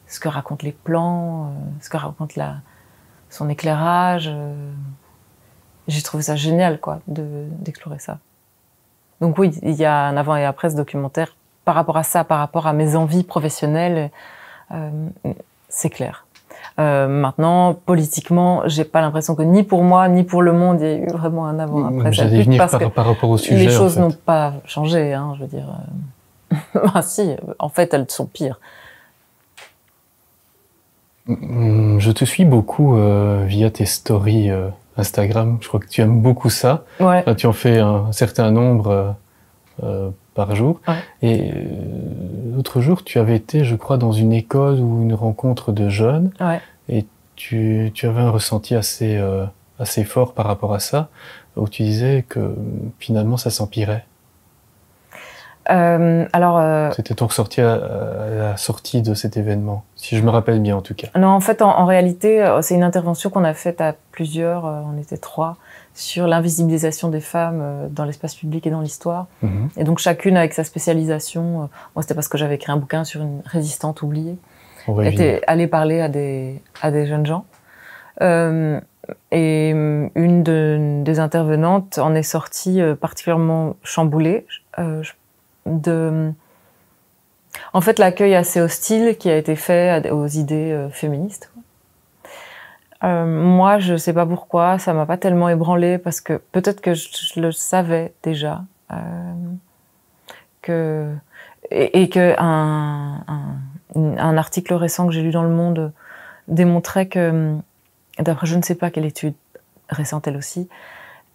ce que racontent les plans, ce que raconte son éclairage. J'ai trouvé ça génial, quoi, d'explorer ça. Donc oui, il y a un avant et après ce documentaire par rapport à ça, par rapport à mes envies professionnelles, c'est clair. Maintenant, politiquement, j'ai pas l'impression que ni pour moi, ni pour le monde, il y a eu vraiment un avant-après. J'allais venir par rapport au sujet. Les choses n'ont pas changé, hein, je veux dire. Ah si, en fait, elles sont pires. Je te suis beaucoup via tes stories Instagram. Je crois que tu aimes beaucoup ça. Ouais. Enfin, tu en fais un certain nombre par jour. Ouais. Et l'autre jour, tu avais été, je crois, dans une école ou une rencontre de jeunes. Ouais. Et tu avais un ressenti assez fort par rapport à ça, où tu disais que finalement ça s'empirait. C'était ton ressenti à la sortie de cet événement, si je me rappelle bien en tout cas. Non, en fait, en réalité, c'est une intervention qu'on a faite à plusieurs, on était 3, sur l'invisibilisation des femmes dans l'espace public et dans l'histoire. Mmh. Et donc chacune avec sa spécialisation. Moi, c'était parce que j'avais écrit un bouquin sur une résistante oubliée. J'étais allée parler à des jeunes gens. Et une des intervenantes en est sortie particulièrement chamboulée. En fait, l'accueil assez hostile qui a été fait aux idées féministes. Moi, je sais pas pourquoi, ça m'a pas tellement ébranlée parce que peut-être que je le savais déjà, que un article récent que j'ai lu dans Le Monde démontrait que, d'après je ne sais pas quelle étude récente elle aussi,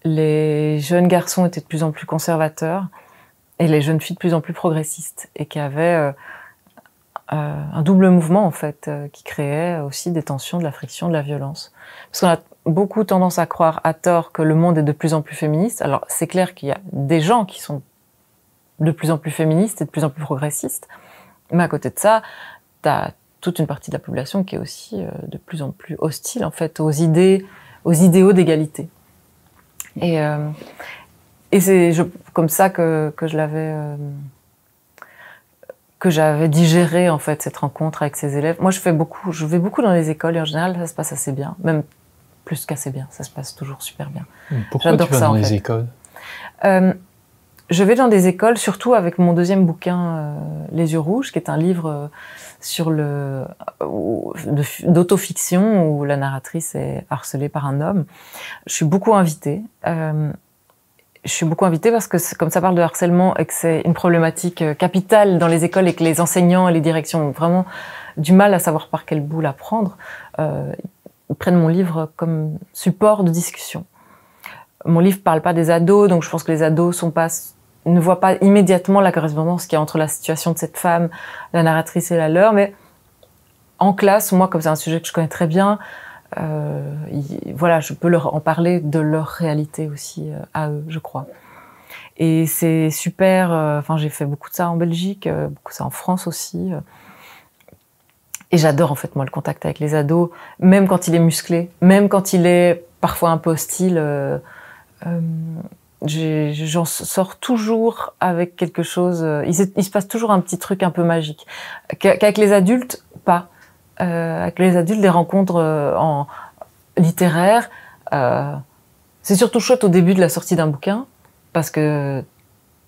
les jeunes garçons étaient de plus en plus conservateurs et les jeunes filles de plus en plus progressistes, et qu'il y avait un double mouvement en fait qui créait aussi des tensions, de la friction, de la violence. Parce qu'on a beaucoup tendance à croire à tort que le monde est de plus en plus féministe. Alors c'est clair qu'il y a des gens qui sont de plus en plus féministes et de plus en plus progressistes, mais à côté de ça, t'as toute une partie de la population qui est aussi de plus en plus hostile en fait aux idéaux d'égalité. Et c'est comme ça que j'avais digéré en fait cette rencontre avec ces élèves. Moi, je vais beaucoup dans les écoles et en général, ça se passe assez bien, même plus qu'assez bien. Ça se passe toujours super bien. Pourquoi tu vas dans les écoles ? Je vais dans des écoles, surtout avec mon deuxième bouquin, Les yeux rouges, qui est un livre sur d'autofiction où la narratrice est harcelée par un homme. Je suis beaucoup invitée. Parce que comme ça parle de harcèlement et que c'est une problématique capitale dans les écoles et que les enseignants et les directions ont vraiment du mal à savoir par quel bout la prendre, ils prennent mon livre comme support de discussion. Mon livre parle pas des ados, donc je pense que les ados ne voient pas immédiatement la correspondance qu'il y a entre la situation de cette femme, la narratrice et la leur, mais en classe, moi, comme c'est un sujet que je connais très bien, voilà, je peux leur en parler de leur réalité aussi à eux, je crois. Et c'est super. Enfin, j'ai fait beaucoup de ça en Belgique, beaucoup de ça en France aussi. Et j'adore en fait moi le contact avec les ados, même quand il est musclé, même quand il est parfois un peu hostile. J'en sors toujours avec quelque chose. Il se passe toujours un petit truc un peu magique. Qu'avec les adultes, pas. Avec les adultes, des rencontres en littéraires, c'est surtout chouette au début de la sortie d'un bouquin, parce que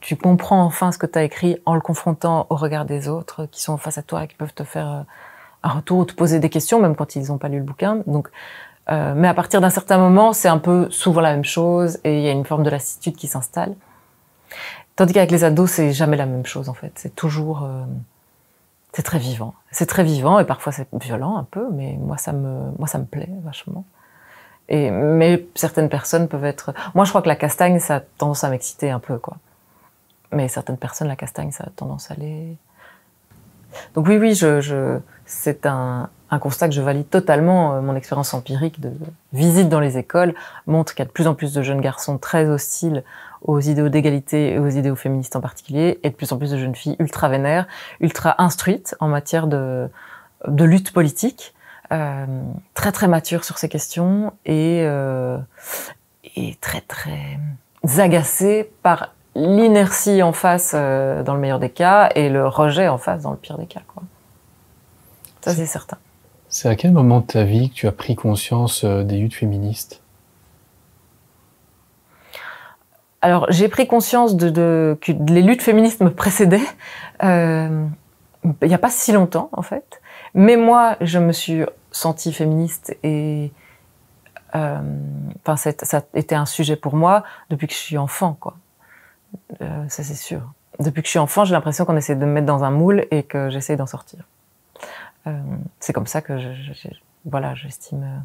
tu comprends enfin ce que tu as écrit en le confrontant au regard des autres qui sont face à toi et qui peuvent te faire un retour ou te poser des questions, même quand ils n'ont pas lu le bouquin. Donc, mais à partir d'un certain moment, c'est un peu souvent la même chose et il y a une forme de lassitude qui s'installe. Tandis qu'avec les ados, c'est jamais la même chose en fait. C'est toujours... c'est très vivant. C'est très vivant et parfois c'est violent un peu, mais moi ça me plaît vachement. Mais certaines personnes peuvent être... Moi, je crois que la castagne, ça a tendance à m'exciter un peu, quoi. Mais certaines personnes, la castagne, ça a tendance à les... Donc oui, c'est un constat que je valide totalement. Mon expérience empirique de visite dans les écoles montre qu'il y a de plus en plus de jeunes garçons très hostiles aux idéaux d'égalité et aux idéaux féministes en particulier, et de plus en plus de jeunes filles ultra vénères, ultra instruites en matière de lutte politique, très très matures sur ces questions et très très agacées par l'inertie en face dans le meilleur des cas et le rejet en face dans le pire des cas, quoi. Ça, c'est certain. C'est à quel moment de ta vie que tu as pris conscience des luttes féministes? Alors, j'ai pris conscience que les luttes féministes me précédaient il n'y a pas si longtemps, en fait. Mais moi, je me suis sentie féministe et ça a été un sujet pour moi depuis que je suis enfant, quoi. Ça, c'est sûr. Depuis que je suis enfant, j'ai l'impression qu'on essaie de me mettre dans un moule et que j'essaie d'en sortir. C'est comme ça que j'estime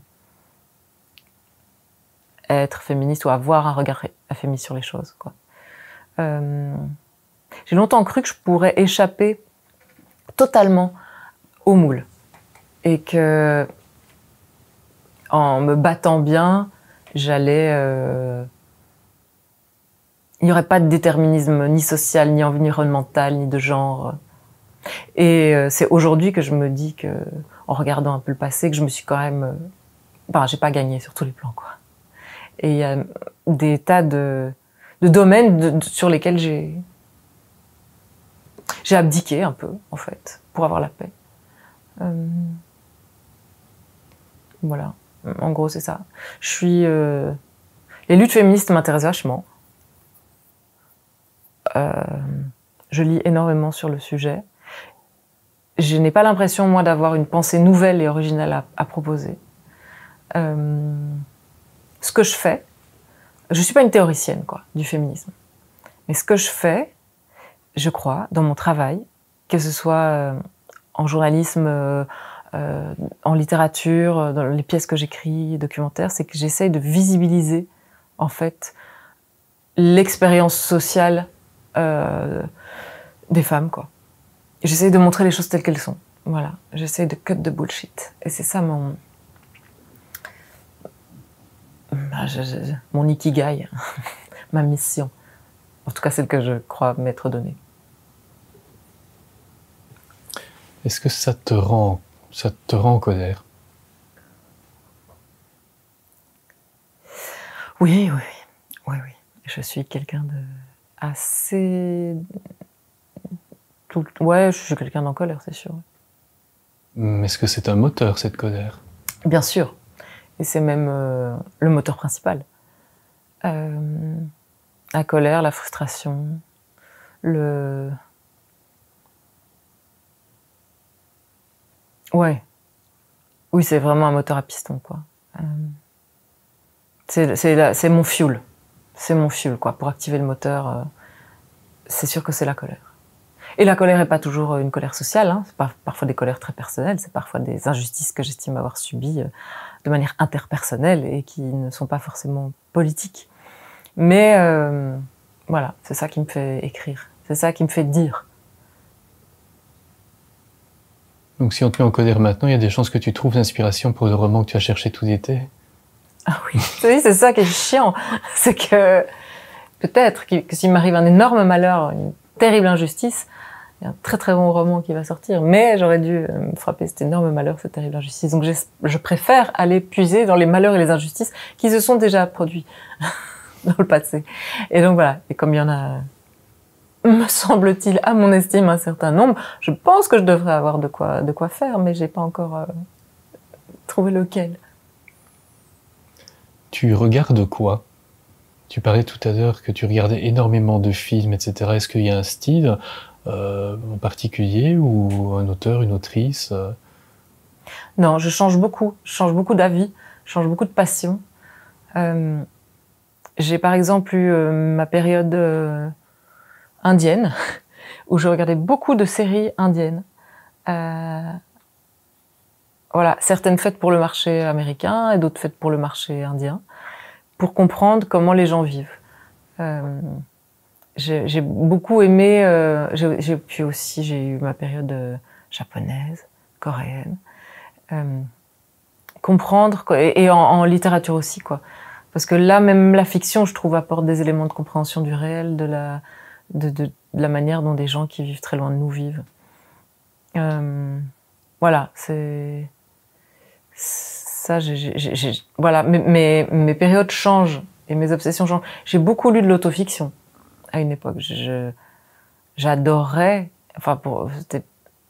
être féministe ou avoir un regard féministe sur les choses, quoi. J'ai longtemps cru que je pourrais échapper totalement au moule et que en me battant bien, il n'y aurait pas de déterminisme ni social, ni environnemental, ni de genre. Et c'est aujourd'hui que je me dis que, en regardant un peu le passé, que je me suis quand même... j'ai pas gagné sur tous les plans, quoi. Et il y a des tas de domaines sur lesquels j'ai abdiqué un peu, en fait, pour avoir la paix. Voilà. En gros, c'est ça. Les luttes féministes m'intéressent vachement. Je lis énormément sur le sujet. Je n'ai pas l'impression, moi, d'avoir une pensée nouvelle et originale à proposer. Ce que je fais, je suis pas une théoricienne, quoi, du féminisme. Mais ce que je fais, je crois, dans mon travail, que ce soit en journalisme, en littérature, dans les pièces que j'écris, documentaires, c'est que j'essaye de visibiliser, en fait, l'expérience sociale des femmes, quoi. J'essaye de montrer les choses telles qu'elles sont. Voilà. J'essaye de cut de bullshit. Et c'est ça mon ikigai, ma mission. En tout cas, celle que je crois m'être donnée. Est-ce que ça te rend en colère? Oui. Je suis quelqu'un de assez... Ouais, je suis quelqu'un d'en colère, c'est sûr. Est-ce que c'est un moteur, cette colère? Bien sûr. Et c'est même le moteur principal. La colère, la frustration, Ouais. Oui, c'est vraiment un moteur à piston, quoi. C'est mon fuel. C'est mon fuel, quoi. Pour activer le moteur, c'est sûr que c'est la colère. Et la colère n'est pas toujours une colère sociale, hein. C'est parfois des colères très personnelles, c'est parfois des injustices que j'estime avoir subies de manière interpersonnelle et qui ne sont pas forcément politiques. Mais voilà, c'est ça qui me fait écrire, c'est ça qui me fait dire. Donc si on te met en colère maintenant, il y a des chances que tu trouves l'inspiration pour le roman que tu as cherché tout l'été? Ah oui, c'est ça qui est chiant, c'est que peut-être que s'il m'arrive un énorme malheur, une terrible injustice, il y a un très très bon roman qui va sortir, mais j'aurais dû me frapper cet énorme malheur, cette terrible injustice. Donc je préfère aller puiser dans les malheurs et les injustices qui se sont déjà produits dans le passé. Et donc voilà, et comme il y en a, me semble-t-il, à mon estime, un certain nombre, je pense que je devrais avoir de quoi faire, mais j'ai pas encore trouvé lequel. Tu regardes quoi? Tu parlais tout à l'heure que tu regardais énormément de films, etc. Est-ce qu'il y a un style en particulier ou un auteur, une autrice? Non, je change beaucoup d'avis, je change beaucoup de passion. J'ai par exemple eu ma période indienne, où je regardais beaucoup de séries indiennes. voilà, certaines faites pour le marché américain et d'autres faites pour le marché indien, pour comprendre comment les gens vivent. J'ai beaucoup aimé, puis aussi j'ai eu ma période japonaise, coréenne, comprendre, et en littérature aussi, quoi. Parce que là, même la fiction, je trouve, apporte des éléments de compréhension du réel, de la manière dont des gens qui vivent très loin de nous vivent. Voilà, c'est ça. Voilà, mes périodes changent et mes obsessions changent. J'ai beaucoup lu de l'autofiction à une époque. J'adorais. Enfin,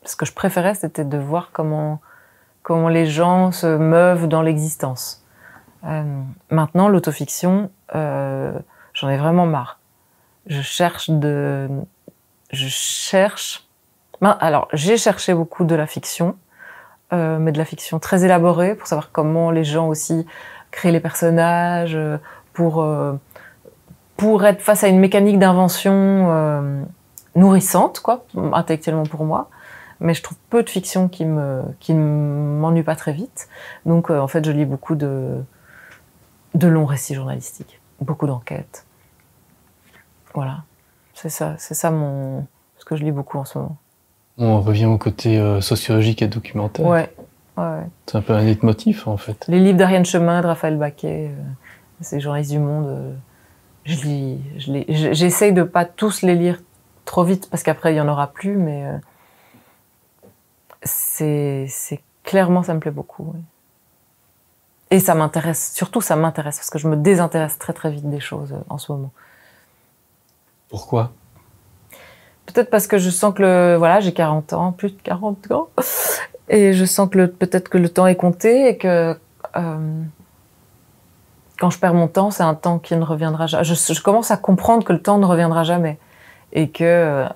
ce que je préférais, c'était de voir comment les gens se meuvent dans l'existence. Maintenant, l'autofiction, j'en ai vraiment marre. Alors, j'ai cherché beaucoup de la fiction, mais de la fiction très élaborée pour savoir comment les gens aussi créent les personnages, pour être face à une mécanique d'invention nourrissante, quoi, intellectuellement pour moi. Mais je trouve peu de fiction qui ne m'ennuie pas très vite. Donc, en fait, je lis beaucoup de longs récits journalistiques, beaucoup d'enquêtes. Voilà, c'est ça ce que je lis beaucoup en ce moment. On revient au côté sociologique et documentaire. Ouais. C'est un peu un leitmotiv, en fait. Les livres d'Ariane Chemin, de Raphaël Baquet, ces journalistes du Monde, j'essaye de pas tous les lire trop vite, parce qu'après, il y en aura plus, mais c'est clairement, ça me plaît beaucoup. Ouais. Et ça m'intéresse, surtout ça m'intéresse, parce que je me désintéresse très très vite des choses en ce moment. Pourquoi ? Peut-être parce que je sens que j'ai 40 ans, plus de 40 ans, et je sens que peut-être que le temps est compté, et que quand je perds mon temps, c'est un temps qui ne reviendra jamais. Je commence à comprendre que le temps ne reviendra jamais, et que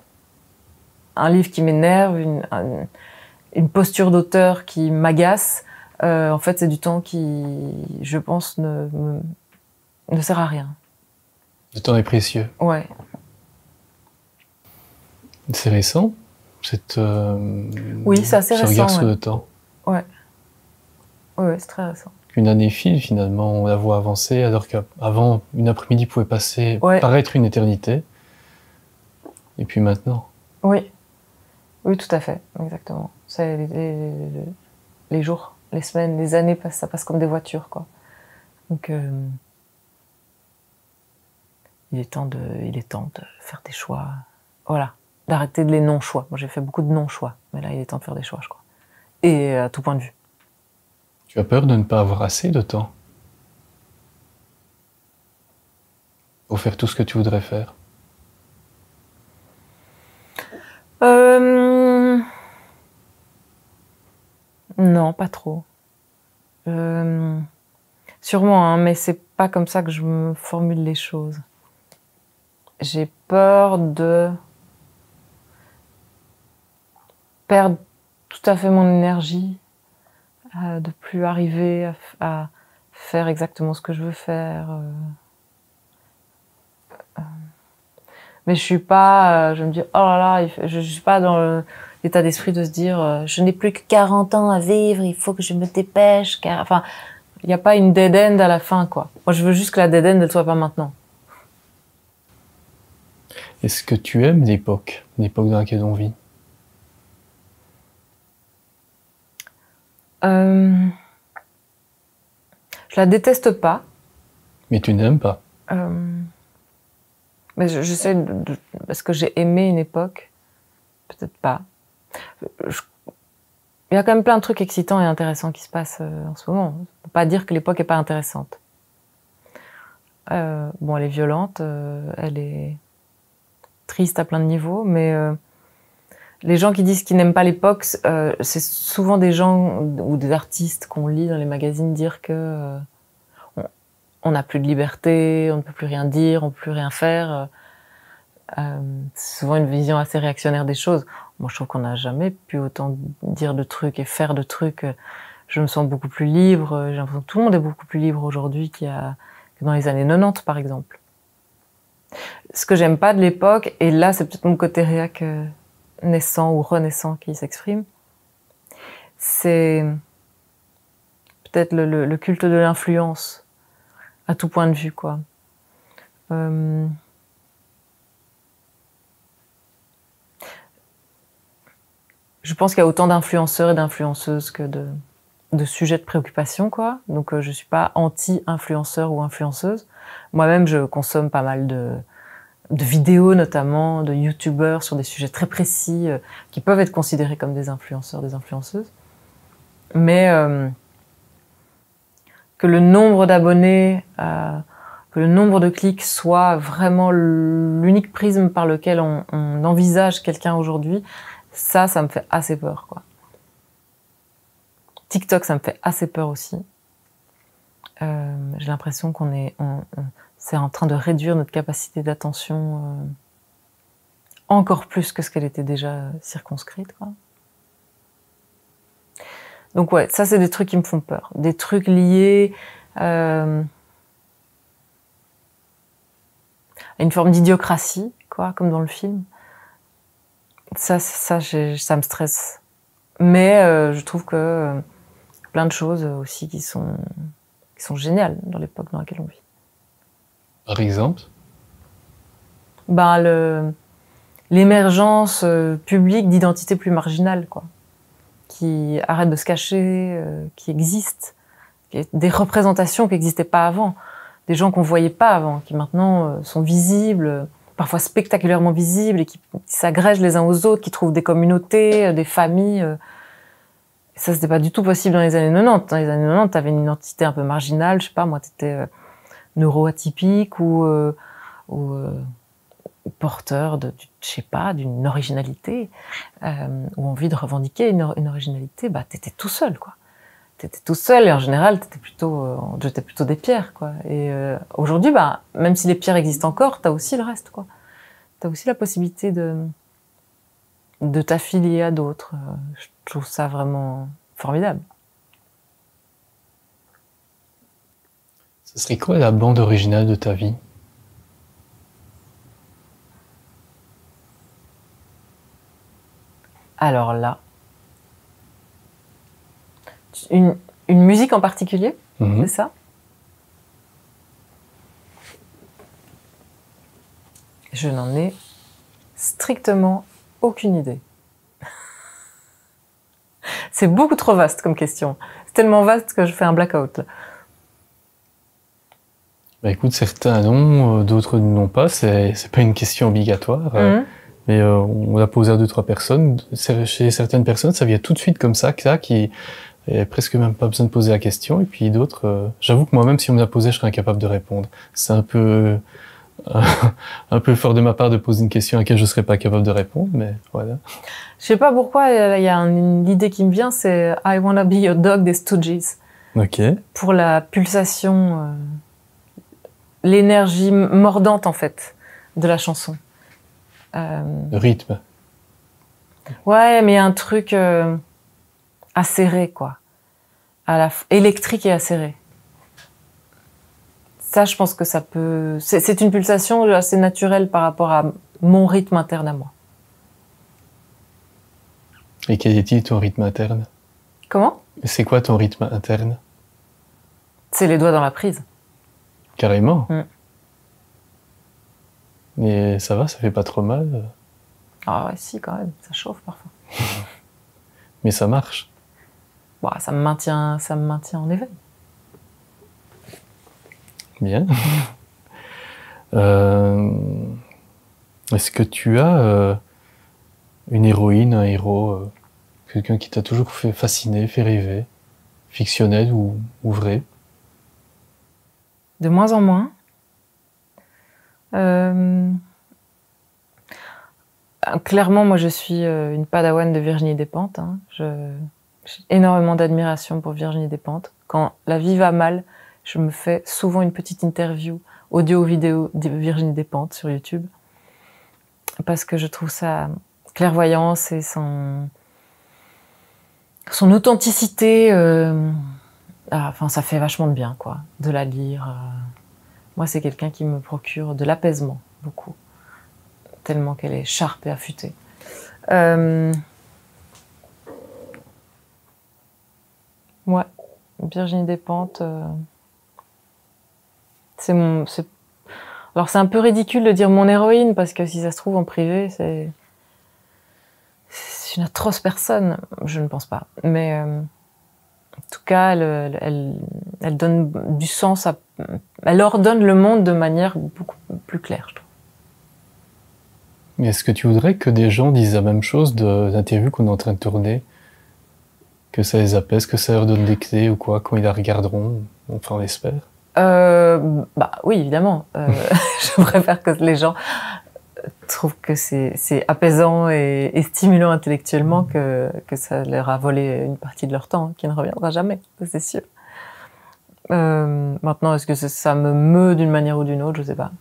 un livre qui m'énerve, une posture d'auteur qui m'agace, en fait, c'est du temps qui, je pense, ne sert à rien. Le temps est précieux. Ouais. C'est récent, oui, c'est assez récent. Ce regard sur le temps. Ouais. Ouais, c'est très récent. Une année file, finalement, on la voit avancer, alors qu'avant, une après-midi pouvait paraître une éternité. Et puis maintenant. Oui. Oui, tout à fait, exactement. C'est les jours, les semaines, les années passent, ça passe comme des voitures, quoi. Donc, il est temps de faire des choix. Voilà, d'arrêter les non-choix. Moi, j'ai fait beaucoup de non-choix, mais là, il est temps de faire des choix, je crois. Et à tout point de vue. Tu as peur de ne pas avoir assez de temps pour faire tout ce que tu voudrais faire? Non, pas trop. Sûrement, hein, mais c'est pas comme ça que je me formule les choses. J'ai peur de perdre tout à fait mon énergie, de plus arriver à faire exactement ce que je veux faire. Mais je suis pas, je me dis, oh là là, je suis pas dans l'état d'esprit de se dire, je n'ai plus que 40 ans à vivre, il faut que je me dépêche, enfin, il n'y a pas une dead end à la fin, quoi. Moi, je veux juste que la dead end, elle soit pas maintenant. Est-ce que tu aimes l'époque dans laquelle on vit? Je la déteste pas. Mais tu n'aimes pas? Mais j'essaie parce que j'ai aimé une époque, peut-être pas. Il y a quand même plein de trucs excitants et intéressants qui se passent en ce moment. On peut pas dire que l'époque est pas intéressante. Bon, elle est violente, elle est triste à plein de niveaux, mais les gens qui disent qu'ils n'aiment pas l'époque, c'est souvent des gens ou des artistes qu'on lit dans les magazines dire que on n'a plus de liberté, on ne peut plus rien dire, on ne peut plus rien faire. C'est souvent une vision assez réactionnaire des choses. Moi, je trouve qu'on n'a jamais pu autant dire de trucs et faire de trucs. Je me sens beaucoup plus libre. J'ai l'impression que tout le monde est beaucoup plus libre aujourd'hui que dans les années 90, par exemple. Ce que j'aime pas de l'époque, et là, c'est peut-être mon côté réac naissant ou renaissant qui s'exprime, c'est peut-être le culte de l'influence, à tout point de vue, quoi. Je pense qu'il y a autant d'influenceurs et d'influenceuses que de sujets de préoccupation, quoi. Donc, je suis pas anti-influenceur ou influenceuse. Moi-même, je consomme pas mal de vidéos, notamment, de youtubeurs sur des sujets très précis, qui peuvent être considérés comme des influenceurs, des influenceuses. Mais que le nombre d'abonnés, que le nombre de clics soit vraiment l'unique prisme par lequel on envisage quelqu'un aujourd'hui, ça me fait assez peur, quoi. TikTok, ça me fait assez peur aussi. J'ai l'impression c'est en train de réduire notre capacité d'attention encore plus que ce qu'elle était déjà circonscrite, quoi. Donc ouais, ça c'est des trucs qui me font peur. Des trucs liés à une forme d'idiocratie, quoi, comme dans le film. Ça me stresse. Mais je trouve que plein de choses aussi qui sont géniales dans l'époque dans laquelle on vit. Par exemple? L'émergence publique d'identités plus marginales, quoi, qui arrêtent de se cacher, qui existent, des représentations qui n'existaient pas avant, des gens qu'on voyait pas avant, qui maintenant sont visibles, parfois spectaculairement visibles, et qui s'agrègent les uns aux autres, qui trouvent des communautés, des familles. Ça, c'était pas du tout possible dans les années 90. Dans les années 90, t'avais une identité un peu marginale, je sais pas, moi, t'étais neuroatypique ou porteur je sais pas, d'une originalité, ou envie de revendiquer une originalité, bah, t'étais tout seul, quoi. T'étais tout seul, et en général, on jetait plutôt des pierres, quoi. Et aujourd'hui, bah, même si les pierres existent encore, t'as aussi le reste, quoi. T'as aussi la possibilité de t'affilier à d'autres. Je trouve ça vraiment formidable. Ce serait quoi la bande originale de ta vie? Alors là, une musique en particulier, c'est ça? Je n'en ai strictement aucune idée. C'est beaucoup trop vaste comme question. C'est tellement vaste que je fais un blackout, là. Bah écoute, certains non, d'autres non pas. C'est pas une question obligatoire. Mais on l'a posé à 2-3 personnes. Chez certaines personnes, ça vient tout de suite comme ça, qui et presque même pas besoin de poser la question. Et puis d'autres, j'avoue que moi-même, si on me l'a posé, je serais incapable de répondre. C'est un peu fort de ma part de poser une question à laquelle je serais pas capable de répondre, mais voilà. Je sais pas pourquoi, il y a une idée qui me vient, c'est I Wanna Be Your Dog des Stooges. Ok. Pour la pulsation, l'énergie mordante, en fait, de la chanson. Le rythme. Ouais, mais un truc acéré, quoi. Électrique et acéré. Ça, je pense que ça peut... C'est une pulsation assez naturelle par rapport à mon rythme interne à moi. Et quel est-il ton rythme interne? Comment? C'est quoi ton rythme interne? C'est les doigts dans la prise. Carrément. Mais ça va, ça fait pas trop mal? Ah ouais, si, quand même, ça chauffe parfois. Mais ça marche. Bon, ça me maintient en éveil. Bien. Est-ce que tu as une héroïne, un héros, quelqu'un qui t'a toujours fait fasciner, fait rêver, fictionnel ou vrai? De moins en moins. Clairement, moi, je suis une padawan de Virginie Despentes. Hein. J'ai énormément d'admiration pour Virginie Despentes. Quand la vie va mal, je me fais souvent une petite interview audio ou vidéo de Virginie Despentes sur YouTube. Parce que je trouve sa clairvoyance et son authenticité, enfin, ça fait vachement de bien, quoi, de la lire. Moi, c'est quelqu'un qui me procure de l'apaisement, beaucoup. Tellement qu'elle est sharp et affûtée. Ouais. Virginie Despentes, alors c'est un peu ridicule de dire mon héroïne, parce que si ça se trouve en privé, c'est une atroce personne, je ne pense pas. Mais en tout cas, elle donne du sens, elle ordonne le monde de manière beaucoup plus claire, je trouve. Est-ce que tu voudrais que des gens disent la même chose d'interviews qu'on est en train de tourner? Que ça les apaise, que ça leur donne des clés ou quoi, quand ils la regarderont? Enfin, on l'espère. Bah oui, évidemment. Je préfère que les gens trouvent que c'est apaisant et stimulant intellectuellement que ça leur a volé une partie de leur temps, qui ne reviendra jamais, c'est sûr. Maintenant, est-ce que ça me meut d'une manière ou d'une autre? Je sais pas.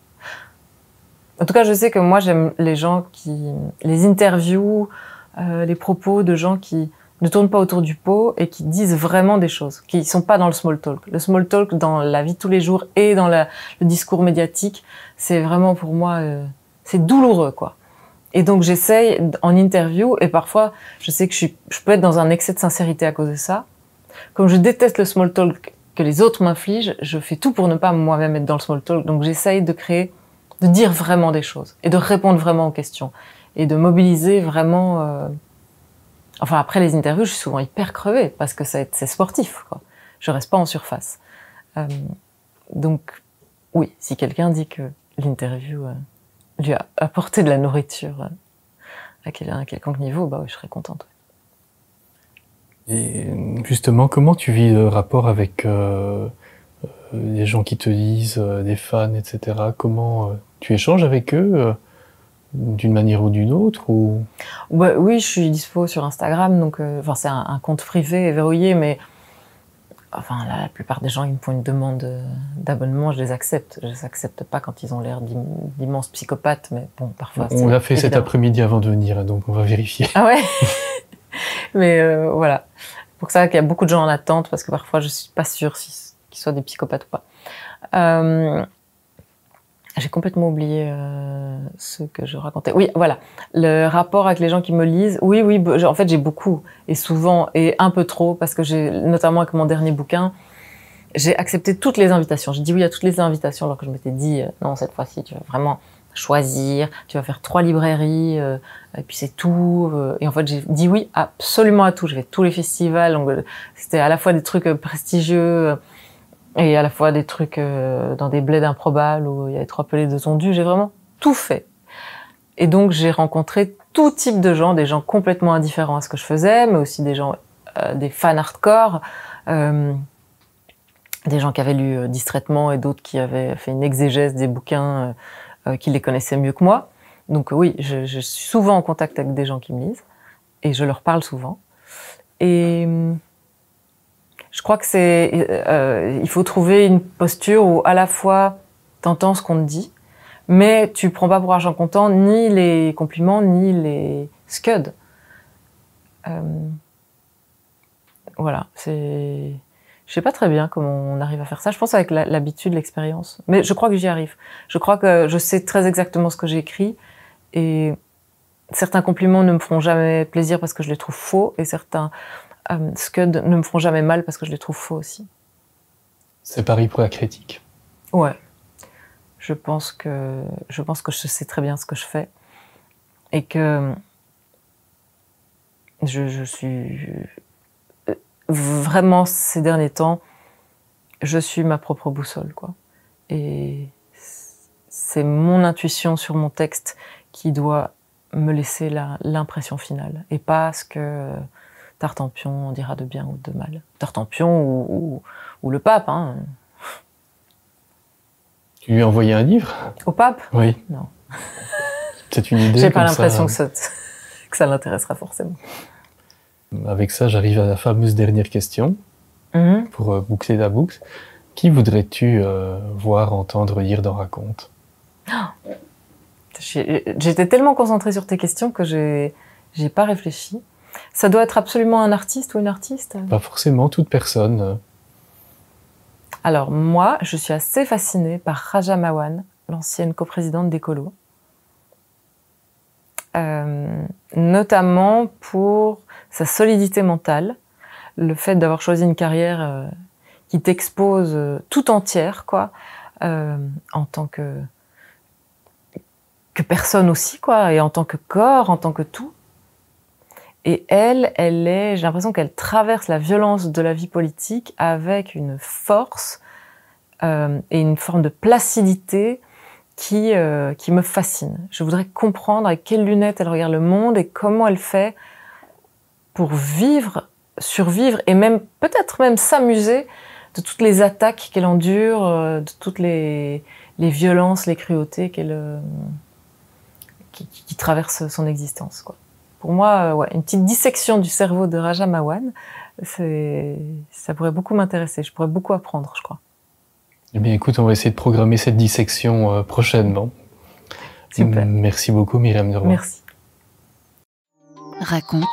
En tout cas, je sais que moi, j'aime les interviews, les propos de gens qui ne tournent pas autour du pot et qui disent vraiment des choses, qui sont pas dans le small talk. Le small talk dans la vie de tous les jours et dans le discours médiatique, c'est vraiment pour moi, c'est douloureux, quoi. Et donc j'essaye en interview, et parfois je sais que je peux être dans un excès de sincérité à cause de ça. Comme je déteste le small talk que les autres m'infligent, je fais tout pour ne pas moi-même être dans le small talk. Donc j'essaye de dire vraiment des choses et de répondre vraiment aux questions et de mobiliser vraiment. Enfin, après les interviews, je suis souvent hyper crevée parce que c'est sportif, quoi. Je reste pas en surface. Donc, oui, si quelqu'un dit que l'interview lui a apporté de la nourriture à un quelconque niveau, bah oui, je serais contente. Et justement, comment tu vis le rapport avec les gens qui te lisent, des fans, etc. Comment tu échanges avec eux d'une manière ou d'une autre ou... Ouais, oui, je suis dispo sur Instagram, donc c'est un compte privé et verrouillé, mais enfin la plupart des gens qui me font une demande d'abonnement, je les accepte. Je les accepte pas quand ils ont l'air d'immenses psychopathes, mais bon, parfois. On l'a fait cet après-midi avant de venir, donc on va vérifier. Ah ouais. Mais voilà, c'est pour ça qu'il y a beaucoup de gens en attente, parce que parfois je suis pas sûre qu'ils soient des psychopathes ou pas. J'ai complètement oublié ce que je racontais. Oui, voilà. Le rapport avec les gens qui me lisent. Oui, en fait, j'ai beaucoup. Et souvent, et un peu trop, parce que notamment avec mon dernier bouquin, j'ai accepté toutes les invitations. J'ai dit oui à toutes les invitations, alors que je m'étais dit, non, cette fois-ci, tu vas vraiment choisir, tu vas faire 3 librairies, et puis c'est tout. Et en fait, j'ai dit oui absolument à tout. J'ai fait tous les festivals. Donc, c'était à la fois des trucs prestigieux, et à la fois des trucs dans des bleds improbables où il y avait 3 pelés de tondu. J'ai vraiment tout fait. Et donc j'ai rencontré tout type de gens, des gens complètement indifférents à ce que je faisais, mais aussi des gens, des fans hardcore, des gens qui avaient lu distraitement et d'autres qui avaient fait une exégèse des bouquins, qui les connaissaient mieux que moi. Donc oui, je suis souvent en contact avec des gens qui me lisent et je leur parle souvent. Et je crois que il faut trouver une posture où à la fois t'entends ce qu'on te dit, mais tu prends pas pour argent comptant ni les compliments ni les scuds. Voilà, je sais pas très bien comment on arrive à faire ça. Je pense avec l'habitude, l'expérience. Mais je crois que j'y arrive. Je crois que je sais très exactement ce que j'écris et certains compliments ne me feront jamais plaisir parce que je les trouve faux et certains scuds ne me feront jamais mal parce que je les trouve faux aussi. C'est pareil pour la critique. Ouais. Je pense que je sais très bien ce que je fais et que je suis vraiment ces derniers temps, je suis ma propre boussole, quoi. Et c'est mon intuition sur mon texte qui doit me laisser l'impression finale et pas ce que Tartampion dira de bien ou de mal. Tartampion ou le pape, hein. Tu lui as envoyé un livre? Au pape? Oui. Non. C'est une idée. J'ai pas l'impression que ça l'intéressera forcément. Avec ça, j'arrive à la fameuse dernière question, pour boucler la boucle. Qui voudrais-tu voir, entendre, lire dans Raconte? J'étais tellement concentrée sur tes questions que j'ai pas réfléchi. Ça doit être absolument un artiste ou une artiste? Pas forcément, toute personne. Alors moi, je suis assez fascinée par Raja Mawan, l'ancienne coprésidente d'Ecolo. Notamment pour sa solidité mentale, le fait d'avoir choisi une carrière qui t'expose tout entière, quoi, en tant que personne aussi, quoi, et en tant que corps, en tant que tout. Et elle est, j'ai l'impression qu'elle traverse la violence de la vie politique avec une force et une forme de placidité qui me fascine. Je voudrais comprendre avec quelles lunettes elle regarde le monde et comment elle fait pour vivre, survivre et même peut-être même s'amuser de toutes les attaques qu'elle endure, de toutes les violences, les cruautés qui traversent son existence, quoi. Pour moi, ouais, une petite dissection du cerveau de Raja Mawan, ça pourrait beaucoup m'intéresser. Je pourrais beaucoup apprendre, je crois. Eh bien, écoute, on va essayer de programmer cette dissection prochainement. Super. Merci beaucoup, Myriam Deroy. Merci. Raconte.